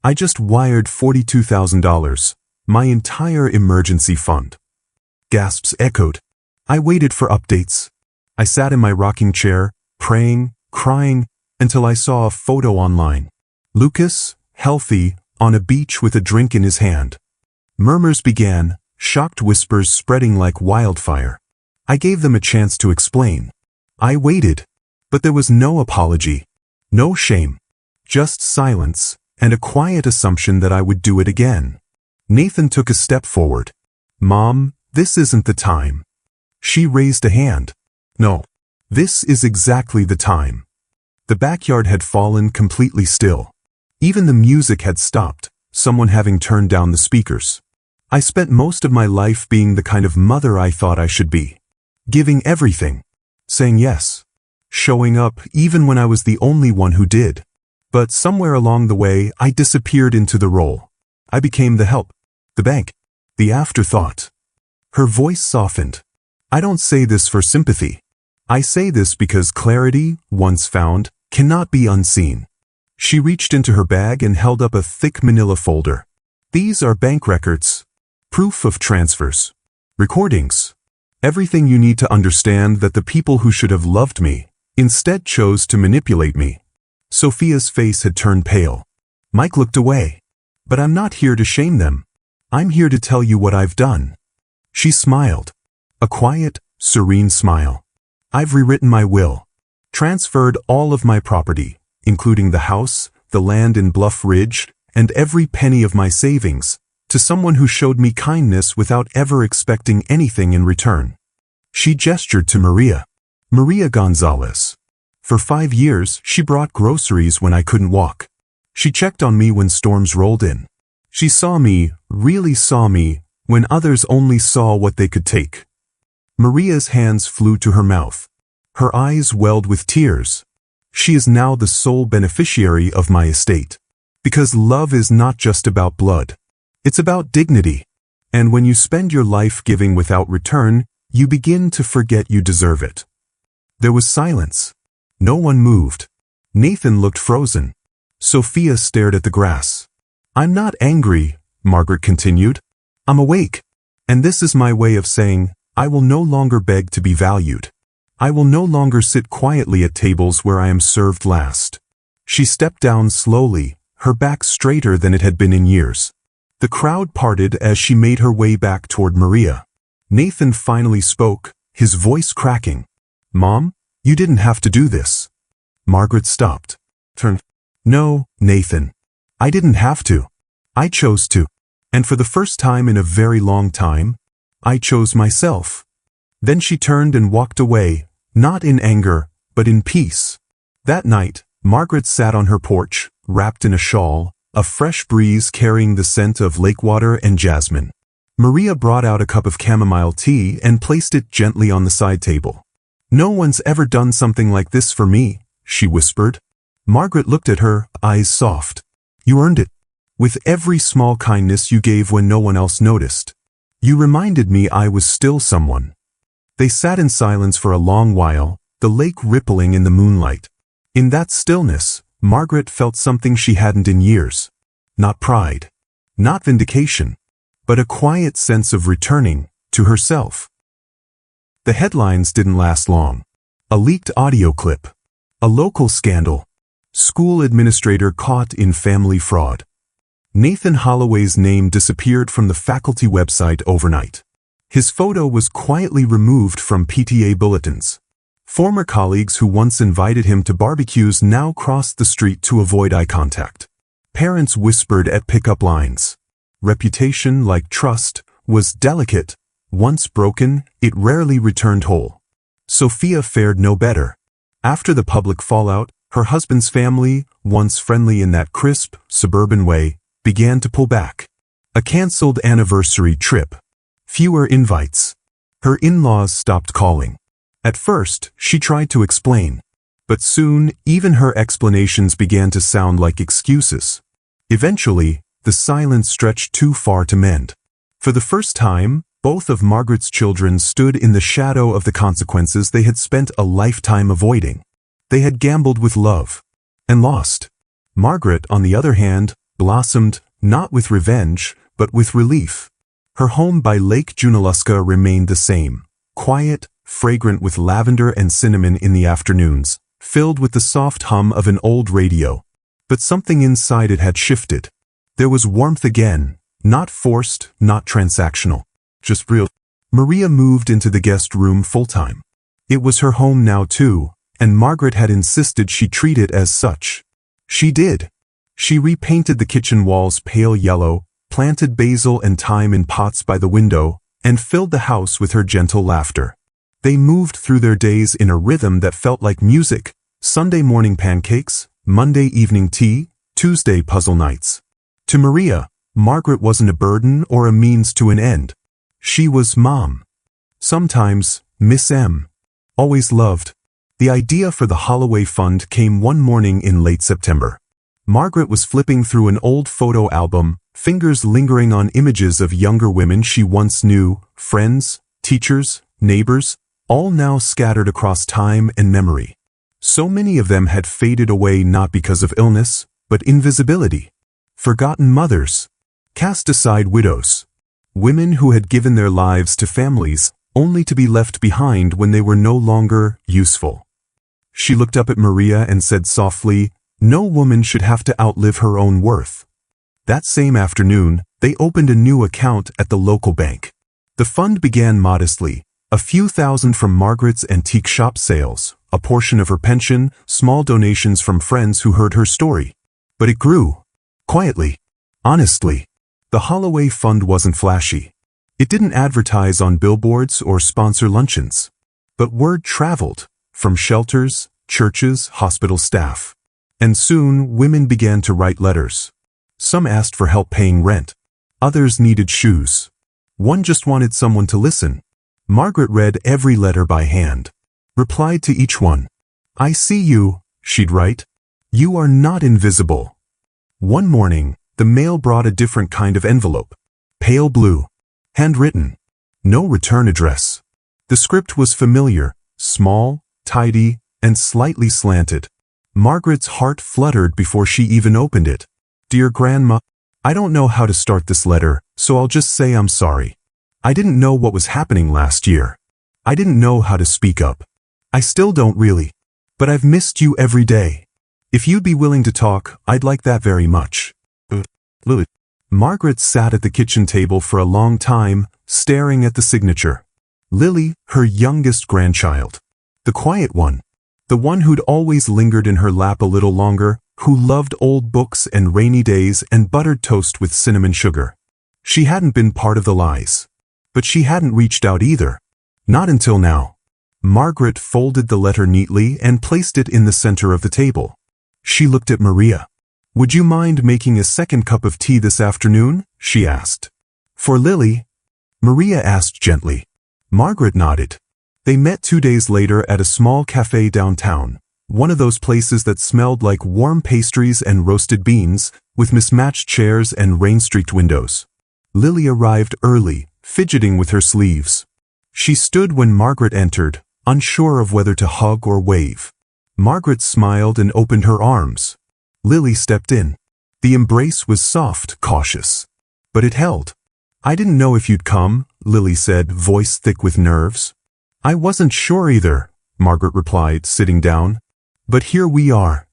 I just wired $42,000, my entire emergency fund. Gasps echoed. I waited for updates. I sat in my rocking chair, praying, crying, until I saw a photo online. Lucas, healthy, on a beach with a drink in his hand. Murmurs began, shocked whispers spreading like wildfire. I gave them a chance to explain. I waited, but there was no apology, no shame, just silence, and a quiet assumption that I would do it again. Nathan took a step forward. Mom, this isn't the time. She raised a hand. No, this is exactly the time. The backyard had fallen completely still. Even the music had stopped, someone having turned down the speakers. I spent most of my life being the kind of mother I thought I should be. Giving everything. Saying yes. Showing up even when I was the only one who did. But somewhere along the way, I disappeared into the role. I became the help. The bank. The afterthought. Her voice softened. I don't say this for sympathy. I say this because clarity, once found, cannot be unseen. She reached into her bag and held up a thick manila folder. These are bank records. Proof of transfers. Recordings. Everything you need to understand that the people who should have loved me, instead chose to manipulate me. Sophia's face had turned pale. Mike looked away. But I'm not here to shame them. I'm here to tell you what I've done. She smiled. A quiet, serene smile. I've rewritten my will. Transferred all of my property, including the house, the land in Bluff Ridge, and every penny of my savings, to someone who showed me kindness without ever expecting anything in return. She gestured to Maria. Maria Gonzalez. For 5 years, she brought groceries when I couldn't walk. She checked on me when storms rolled in. She saw me, really saw me, when others only saw what they could take. Maria's hands flew to her mouth. Her eyes welled with tears. She is now the sole beneficiary of my estate. Because love is not just about blood. It's about dignity. And when you spend your life giving without return, you begin to forget you deserve it. There was silence. No one moved. Nathan looked frozen. Sophia stared at the grass. I'm not angry, Margaret continued. I'm awake. And this is my way of saying, I will no longer beg to be valued. I will no longer sit quietly at tables where I am served last. She stepped down slowly, her back straighter than it had been in years. The crowd parted as she made her way back toward Maria. Nathan finally spoke, his voice cracking. Mom, you didn't have to do this. Margaret stopped. Turned. No, Nathan. I didn't have to. I chose to. And for the first time in a very long time, I chose myself. Then she turned and walked away, not in anger, but in peace. That night, Margaret sat on her porch, wrapped in a shawl, a fresh breeze carrying the scent of lake water and jasmine. Maria brought out a cup of chamomile tea and placed it gently on the side table. No one's ever done something like this for me, she whispered. Margaret looked at her, eyes soft. You earned it. With every small kindness you gave when no one else noticed. You reminded me I was still someone. They sat in silence for a long while, the lake rippling in the moonlight. In that stillness, Margaret felt something she hadn't in years. Not pride. Not vindication. But a quiet sense of returning to herself. The headlines didn't last long. A leaked audio clip. A local scandal. School administrator caught in family fraud. Nathan Holloway's name disappeared from the faculty website overnight. His photo was quietly removed from PTA bulletins. Former colleagues who once invited him to barbecues now crossed the street to avoid eye contact. Parents whispered at pickup lines. Reputation, like trust, was delicate. Once broken, it rarely returned whole. Sophia fared no better. After the public fallout, her husband's family, once friendly in that crisp, suburban way, began to pull back. A cancelled anniversary trip. Fewer invites. Her in-laws stopped calling. At first, she tried to explain. But soon, even her explanations began to sound like excuses. Eventually, the silence stretched too far to mend. For the first time, both of Margaret's children stood in the shadow of the consequences they had spent a lifetime avoiding. They had gambled with love. And lost. Margaret, on the other hand, blossomed, not with revenge, but with relief. Her home by Lake Junaluska remained the same. Quiet, fragrant with lavender and cinnamon in the afternoons, filled with the soft hum of an old radio. But something inside it had shifted. There was warmth again, not forced, not transactional. Just real. Maria moved into the guest room full-time. It was her home now too, and Margaret had insisted she treat it as such. She did. She repainted the kitchen walls pale yellow, planted basil and thyme in pots by the window, and filled the house with her gentle laughter. They moved through their days in a rhythm that felt like music, Sunday morning pancakes, Monday evening tea, Tuesday puzzle nights. To Maria, Margaret wasn't a burden or a means to an end. She was Mom. Sometimes, Miss M. Always loved. The idea for the Holloway Fund came one morning in late September. Margaret was flipping through an old photo album, fingers lingering on images of younger women she once knew, friends, teachers, neighbors, all now scattered across time and memory. So many of them had faded away not because of illness, but invisibility. Forgotten mothers. Cast aside widows. Women who had given their lives to families, only to be left behind when they were no longer useful. She looked up at Maria and said softly, "No woman should have to outlive her own worth." That same afternoon, they opened a new account at the local bank. The fund began modestly, a few thousand from Margaret's antique shop sales, a portion of her pension, small donations from friends who heard her story. But it grew. Quietly. Honestly. The Holloway Fund wasn't flashy. It didn't advertise on billboards or sponsor luncheons. But word traveled, from shelters, churches, hospital staff. And soon, women began to write letters. Some asked for help paying rent. Others needed shoes. One just wanted someone to listen. Margaret read every letter by hand. Replied to each one. "I see you," she'd write. "You are not invisible." One morning, the mail brought a different kind of envelope. Pale blue. Handwritten. No return address. The script was familiar, small, tidy, and slightly slanted. Margaret's heart fluttered before she even opened it. "Dear Grandma, I don't know how to start this letter, so I'll just say I'm sorry. I didn't know what was happening last year. I didn't know how to speak up. I still don't really. But I've missed you every day. If you'd be willing to talk, I'd like that very much." Margaret sat at the kitchen table for a long time, staring at the signature. Lily, her youngest grandchild. The quiet one. The one who'd always lingered in her lap a little longer, who loved old books and rainy days and buttered toast with cinnamon sugar. She hadn't been part of the lies. But she hadn't reached out either. Not until now. Margaret folded the letter neatly and placed it in the center of the table. She looked at Maria. "Would you mind making a second cup of tea this afternoon?" she asked. "For Lily?" Maria asked gently. Margaret nodded. They met 2 days later at a small cafe downtown, one of those places that smelled like warm pastries and roasted beans, with mismatched chairs and rain-streaked windows. Lily arrived early, fidgeting with her sleeves. She stood when Margaret entered, unsure of whether to hug or wave. Margaret smiled and opened her arms. Lily stepped in. The embrace was soft, cautious. But it held. "I didn't know if you'd come," Lily said, voice thick with nerves. "I wasn't sure either," Margaret replied, sitting down. "But here we are."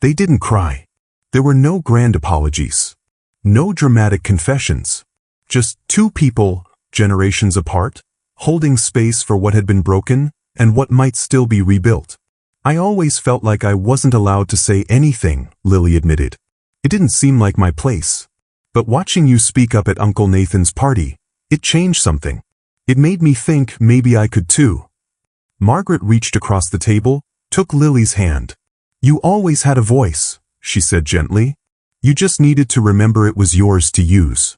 They didn't cry. There were no grand apologies. No dramatic confessions. Just two people, generations apart, holding space for what had been broken and what might still be rebuilt. "I always felt like I wasn't allowed to say anything," Lily admitted. "It didn't seem like my place. But watching you speak up at Uncle Nathan's party, it changed something. It made me think maybe I could too." Margaret reached across the table, took Lily's hand. "You always had a voice," she said gently. "You just needed to remember it was yours to use."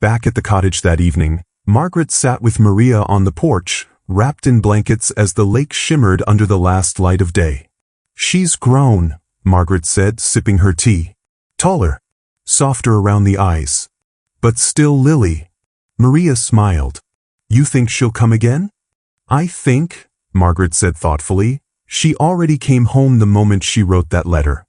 Back at the cottage that evening, Margaret sat with Maria on the porch, wrapped in blankets as the lake shimmered under the last light of day. "She's grown," Margaret said, sipping her tea. "Taller. Softer around the eyes. But still Lily." Maria smiled. "You think she'll come again?" "I think," Margaret said thoughtfully, "she already came home the moment she wrote that letter."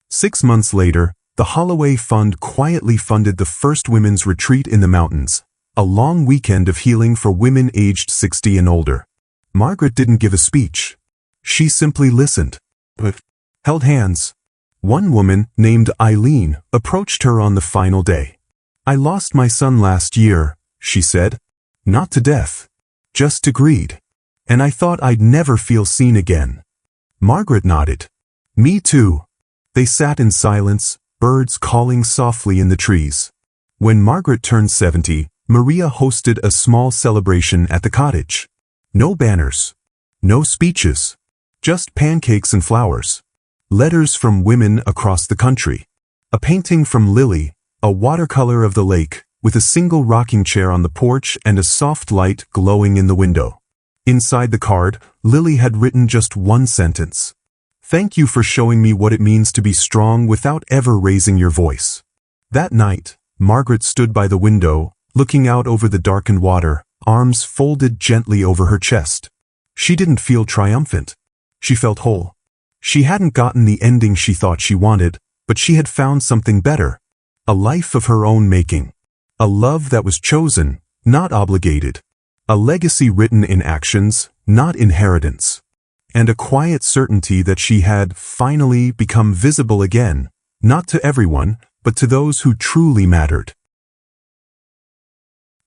6 months later, the Holloway Fund quietly funded the first women's retreat in the mountains, a long weekend of healing for women aged 60 and older. Margaret didn't give a speech. She simply listened. Held hands. One woman, named Eileen, approached her on the final day. "I lost my son last year," she said. "Not to death. Just to greed. And I thought I'd never feel seen again." Margaret nodded. "Me too." They sat in silence, birds calling softly in the trees. When Margaret turned 70, Maria hosted a small celebration at the cottage. No banners. No speeches. Just pancakes and flowers. Letters from women across the country. A painting from Lily, a watercolor of the lake, with a single rocking chair on the porch and a soft light glowing in the window. Inside the card, Lily had written just one sentence. "Thank you for showing me what it means to be strong without ever raising your voice." That night, Margaret stood by the window, looking out over the darkened water, arms folded gently over her chest. She didn't feel triumphant. She felt whole. She hadn't gotten the ending she thought she wanted, but she had found something better. A life of her own making. A love that was chosen, not obligated. A legacy written in actions, not inheritance. And a quiet certainty that she had finally become visible again, not to everyone, but to those who truly mattered.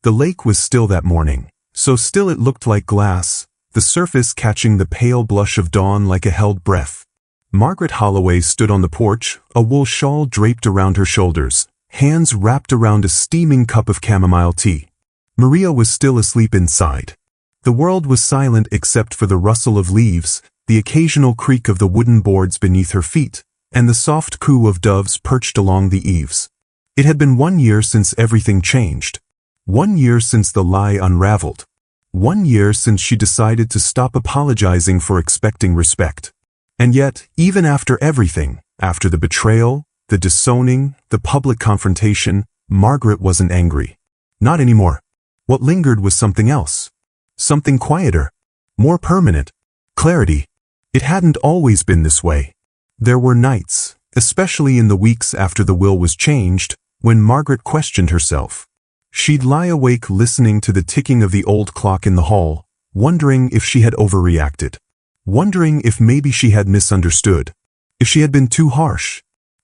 The lake was still that morning, so still it looked like glass, the surface catching the pale blush of dawn like a held breath. Margaret Holloway stood on the porch, a wool shawl draped around her shoulders, hands wrapped around a steaming cup of chamomile tea. Maria was still asleep inside. The world was silent except for the rustle of leaves, the occasional creak of the wooden boards beneath her feet, and the soft coo of doves perched along the eaves. It had been 1 year since everything changed. 1 year since the lie unraveled. 1 year since she decided to stop apologizing for expecting respect. And yet, even after everything, after the betrayal, the disowning, the public confrontation, Margaret wasn't angry. Not anymore. What lingered was something else. Something quieter. More permanent. Clarity. It hadn't always been this way. There were nights, especially in the weeks after the will was changed, when Margaret questioned herself. She'd lie awake listening to the ticking of the old clock in the hall, wondering if she had overreacted. Wondering if maybe she had misunderstood. If she had been too harsh.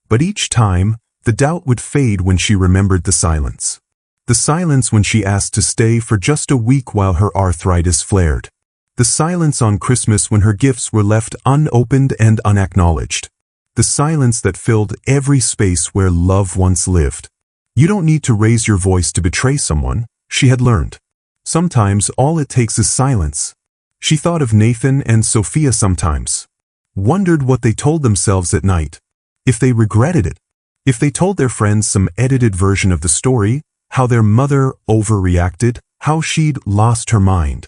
But each time, the doubt would fade when she remembered the silence. The silence when she asked to stay for just a week while her arthritis flared. The silence on Christmas when her gifts were left unopened and unacknowledged. The silence that filled every space where love once lived. You don't need to raise your voice to betray someone, she had learned. Sometimes all it takes is silence. She thought of Nathan and Sophia sometimes. Wondered what they told themselves at night. If they regretted it. If they told their friends some edited version of the story, how their mother overreacted, how she'd lost her mind.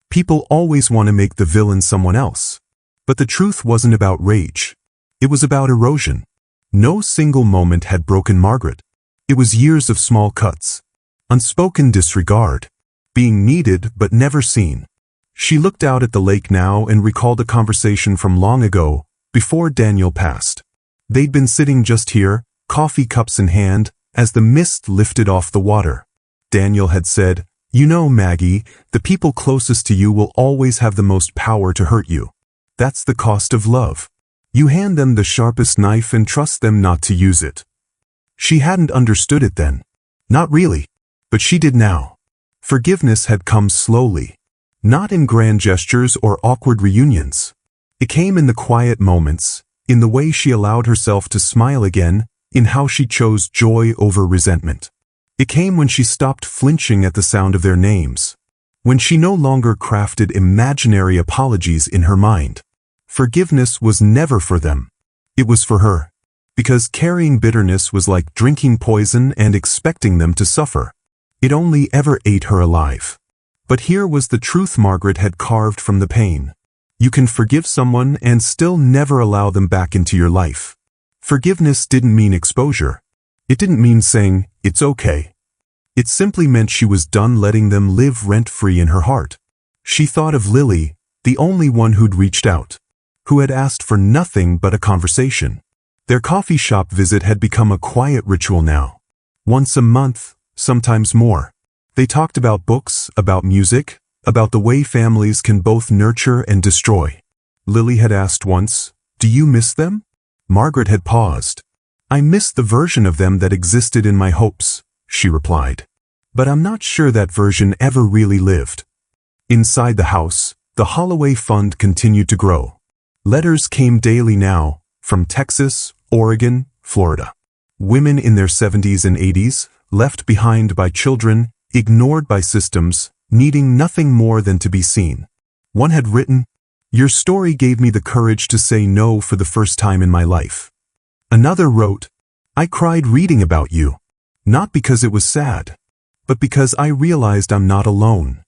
People always want to make the villain someone else. But the truth wasn't about rage. It was about erosion. No single moment had broken Margaret. It was years of small cuts. Unspoken disregard. Being needed but never seen. She looked out at the lake now and recalled a conversation from long ago, before Daniel passed. They'd been sitting just here, coffee cups in hand, as the mist lifted off the water. Daniel had said, "You know, Maggie, the people closest to you will always have the most power to hurt you. That's the cost of love. You hand them the sharpest knife and trust them not to use it." She hadn't understood it then. Not really. But she did now. Forgiveness had come slowly. Not in grand gestures or awkward reunions. It came in the quiet moments, in the way she allowed herself to smile again, in how she chose joy over resentment. It came when she stopped flinching at the sound of their names. When she no longer crafted imaginary apologies in her mind. Forgiveness was never for them. It was for her. Because carrying bitterness was like drinking poison and expecting them to suffer. It only ever ate her alive. But here was the truth Margaret had carved from the pain. You can forgive someone and still never allow them back into your life. Forgiveness didn't mean exposure. It didn't mean saying, "It's okay." It simply meant she was done letting them live rent-free in her heart. She thought of Lily, the only one who'd reached out. Who had asked for nothing but a conversation. Their coffee shop visit had become a quiet ritual now. Once a month, sometimes more. They talked about books, about music, about the way families can both nurture and destroy. Lily had asked once, "Do you miss them?" Margaret had paused. "I miss the version of them that existed in my hopes," she replied. "But I'm not sure that version ever really lived." Inside the house, the Holloway Fund continued to grow. Letters came daily now, from Texas, Oregon, Florida. Women in their 70s and 80s, left behind by children, ignored by systems, needing nothing more than to be seen. One had written, Your story gave me the courage to say no for the first time in my life. Another wrote, I cried reading about you. Not because it was sad, but because I realized I'm not alone.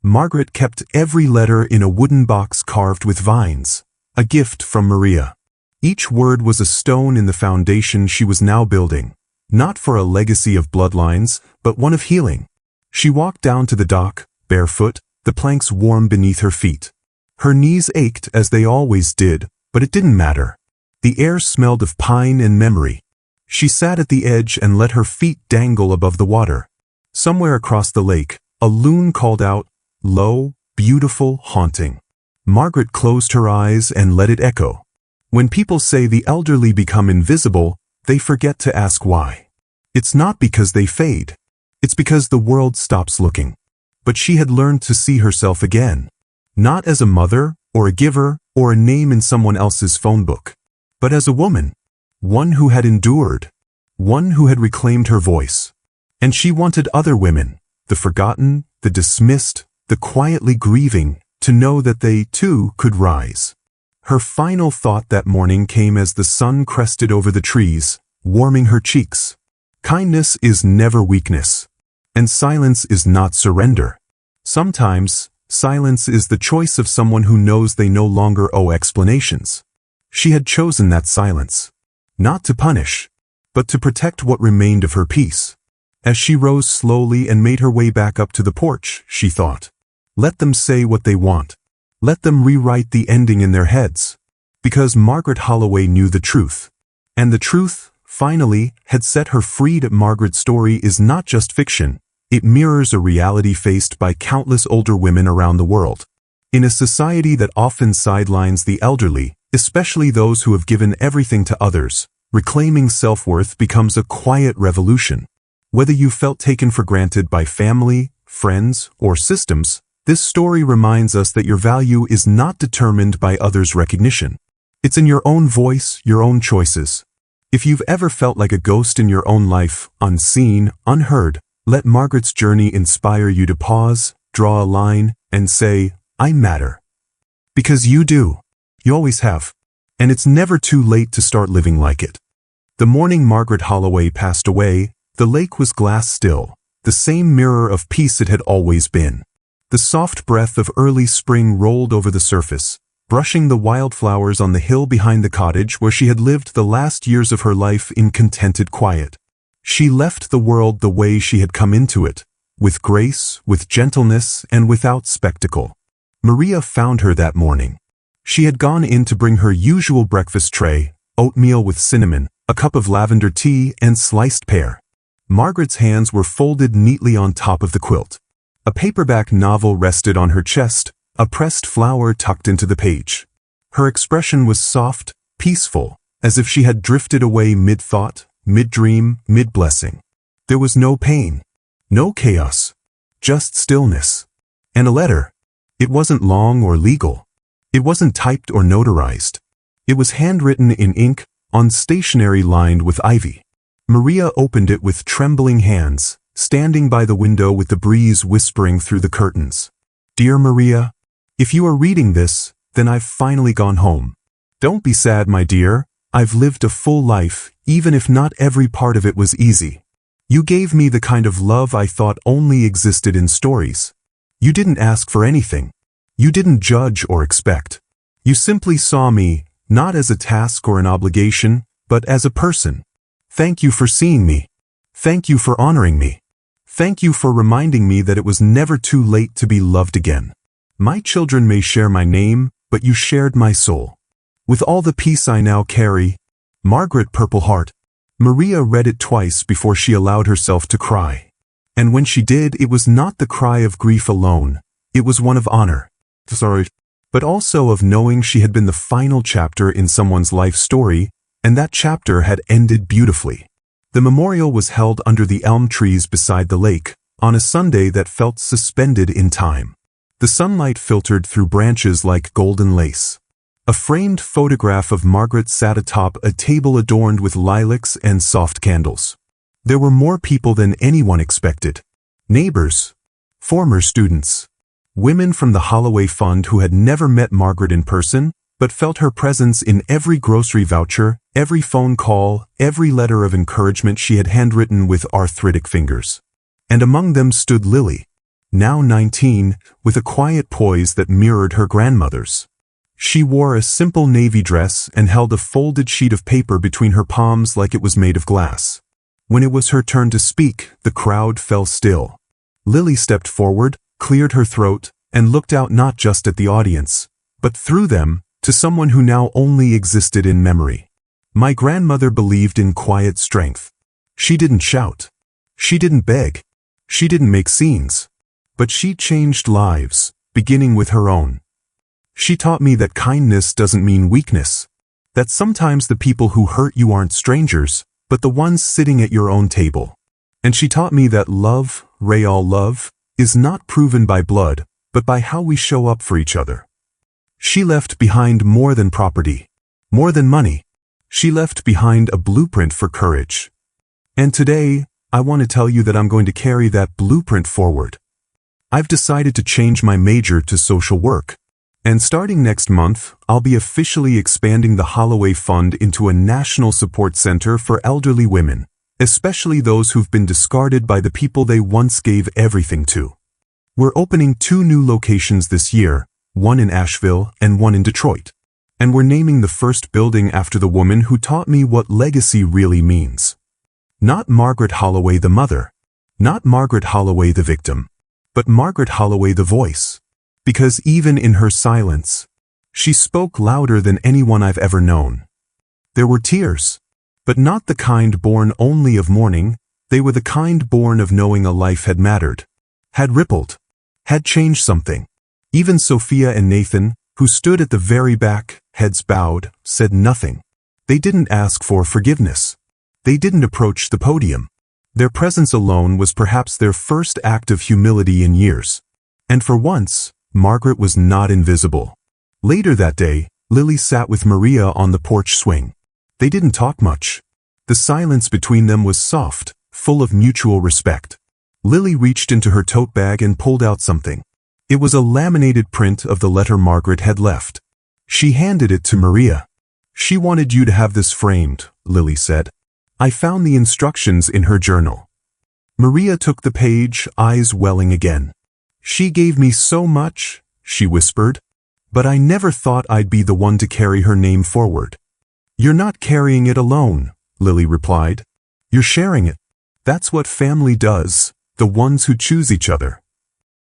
Margaret kept every letter in a wooden box carved with vines, a gift from Maria. Each word was a stone in the foundation she was now building, not for a legacy of bloodlines, but one of healing. She walked down to the dock, barefoot, the planks warm beneath her feet. Her knees ached as they always did, but it didn't matter. The air smelled of pine and memory. She sat at the edge and let her feet dangle above the water. Somewhere across the lake, a loon called out, low, beautiful, haunting. Margaret closed her eyes and let it echo. When people say the elderly become invisible, they forget to ask why. It's not because they fade. It's because the world stops looking. But she had learned to see herself again. Not as a mother, or a giver, or a name in someone else's phone book, but as a woman. One who had endured. One who had reclaimed her voice. And she wanted other women, the forgotten, the dismissed, the quietly grieving, to know that they, too, could rise. Her final thought that morning came as the sun crested over the trees, warming her cheeks. Kindness is never weakness. And silence is not surrender. Sometimes, silence is the choice of someone who knows they no longer owe explanations. She had chosen that silence. Not to punish, but to protect what remained of her peace. As she rose slowly and made her way back up to the porch, she thought, let them say what they want. Let them rewrite the ending in their heads. Because Margaret Holloway knew the truth. And the truth, finally, had set her free. Margaret's story is not just fiction. It mirrors a reality faced by countless older women around the world. In a society that often sidelines the elderly, especially those who have given everything to others, reclaiming self-worth becomes a quiet revolution. Whether you felt taken for granted by family, friends, or systems, this story reminds us that your value is not determined by others' recognition. It's in your own voice, your own choices. If you've ever felt like a ghost in your own life, unseen, unheard, let Margaret's journey inspire you to pause, draw a line, and say, I matter. Because you do. You always have. And it's never too late to start living like it. The morning Margaret Holloway passed away, the lake was glass still, the same mirror of peace it had always been. The soft breath of early spring rolled over the surface, brushing the wildflowers on the hill behind the cottage where she had lived the last years of her life in contented quiet. She left the world the way she had come into it, with grace, with gentleness, and without spectacle. Maria found her that morning. She had gone in to bring her usual breakfast tray, oatmeal with cinnamon, a cup of lavender tea, and sliced pear. Margaret's hands were folded neatly on top of the quilt. A paperback novel rested on her chest, a pressed flower tucked into the page. Her expression was soft, peaceful, as if she had drifted away mid-thought, mid-dream, mid-blessing. There was no pain, no chaos, just stillness. And a letter. It wasn't long or legal. It wasn't typed or notarized. It was handwritten in ink, on stationery lined with ivy. Maria opened it with trembling hands, standing by the window with the breeze whispering through the curtains. Dear Maria, if you are reading this, then I've finally gone home. Don't be sad, my dear. I've lived a full life, even if not every part of it was easy. You gave me the kind of love I thought only existed in stories. You didn't ask for anything. You didn't judge or expect. You simply saw me, not as a task or an obligation, but as a person. Thank you for seeing me. Thank you for honoring me. Thank you for reminding me that it was never too late to be loved again. My children may share my name, but you shared my soul. With all the peace I now carry, Margaret Purple Heart. Maria read it twice before she allowed herself to cry. And when she did, it was not the cry of grief alone. It was one of honor. But also of knowing she had been the final chapter in someone's life story, and that chapter had ended beautifully. The memorial was held under the elm trees beside the lake, on a Sunday that felt suspended in time. The sunlight filtered through branches like golden lace. A framed photograph of Margaret sat atop a table adorned with lilacs and soft candles. There were more people than anyone expected. Neighbors, former students, Women from the Holloway Fund who had never met Margaret in person, but felt her presence in every grocery voucher, every phone call, every letter of encouragement she had handwritten with arthritic fingers. And among them stood Lily, now 19, with a quiet poise that mirrored her grandmother's. She wore a simple navy dress and held a folded sheet of paper between her palms like it was made of glass. When it was her turn to speak, the crowd fell still. Lily stepped forward, cleared her throat, and looked out not just at the audience, but through them, to someone who now only existed in memory. My grandmother believed in quiet strength. She didn't shout. She didn't beg. She didn't make scenes. But she changed lives, beginning with her own. She taught me that kindness doesn't mean weakness. That sometimes the people who hurt you aren't strangers, but the ones sitting at your own table. And she taught me that love, real love, is not proven by blood, but by how we show up for each other. She left behind more than property, more than money. She left behind a blueprint for courage. And today, I want to tell you that I'm going to carry that blueprint forward. I've decided to change my major to social work. And starting next month, I'll be officially expanding the Holloway Fund into a national support center for elderly women, especially those who've been discarded by the people they once gave everything to. We're opening 2 new locations this year, one in Asheville and one in Detroit. And we're naming the first building after the woman who taught me what legacy really means. Not Margaret Holloway the mother, not Margaret Holloway the victim, but Margaret Holloway the voice. Because even in her silence, she spoke louder than anyone I've ever known. There were tears, but not the kind born only of mourning. They were the kind born of knowing a life had mattered, had rippled, had changed something. Even Sophia and Nathan, who stood at the very back, heads bowed, said nothing. They didn't ask for forgiveness. They didn't approach the podium. Their presence alone was perhaps their first act of humility in years. And for once, Margaret was not invisible. Later that day, Lily sat with Maria on the porch swing. They didn't talk much. The silence between them was soft, full of mutual respect. Lily reached into her tote bag and pulled out something. It was a laminated print of the letter Margaret had left. She handed it to Maria. "She wanted you to have this framed," Lily said. "I found the instructions in her journal." Maria took the page, eyes welling again. "She gave me so much," she whispered, "but I never thought I'd be the one to carry her name forward." "You're not carrying it alone," Lily replied. "You're sharing it. That's what family does, the ones who choose each other."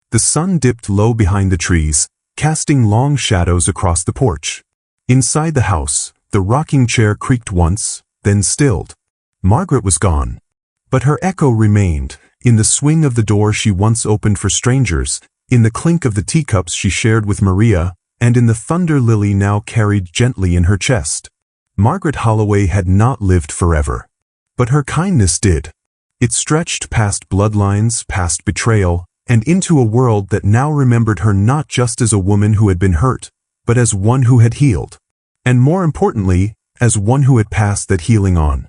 The sun dipped low behind the trees, casting long shadows across the porch. Inside the house, the rocking chair creaked once, then stilled. Margaret was gone. But her echo remained, in the swing of the door she once opened for strangers, in the clink of the teacups she shared with Maria, and in the thunder Lily now carried gently in her chest. Margaret Holloway had not lived forever. But her kindness did. It stretched past bloodlines, past betrayal, and into a world that now remembered her not just as a woman who had been hurt, but as one who had healed. And more importantly, as one who had passed that healing on.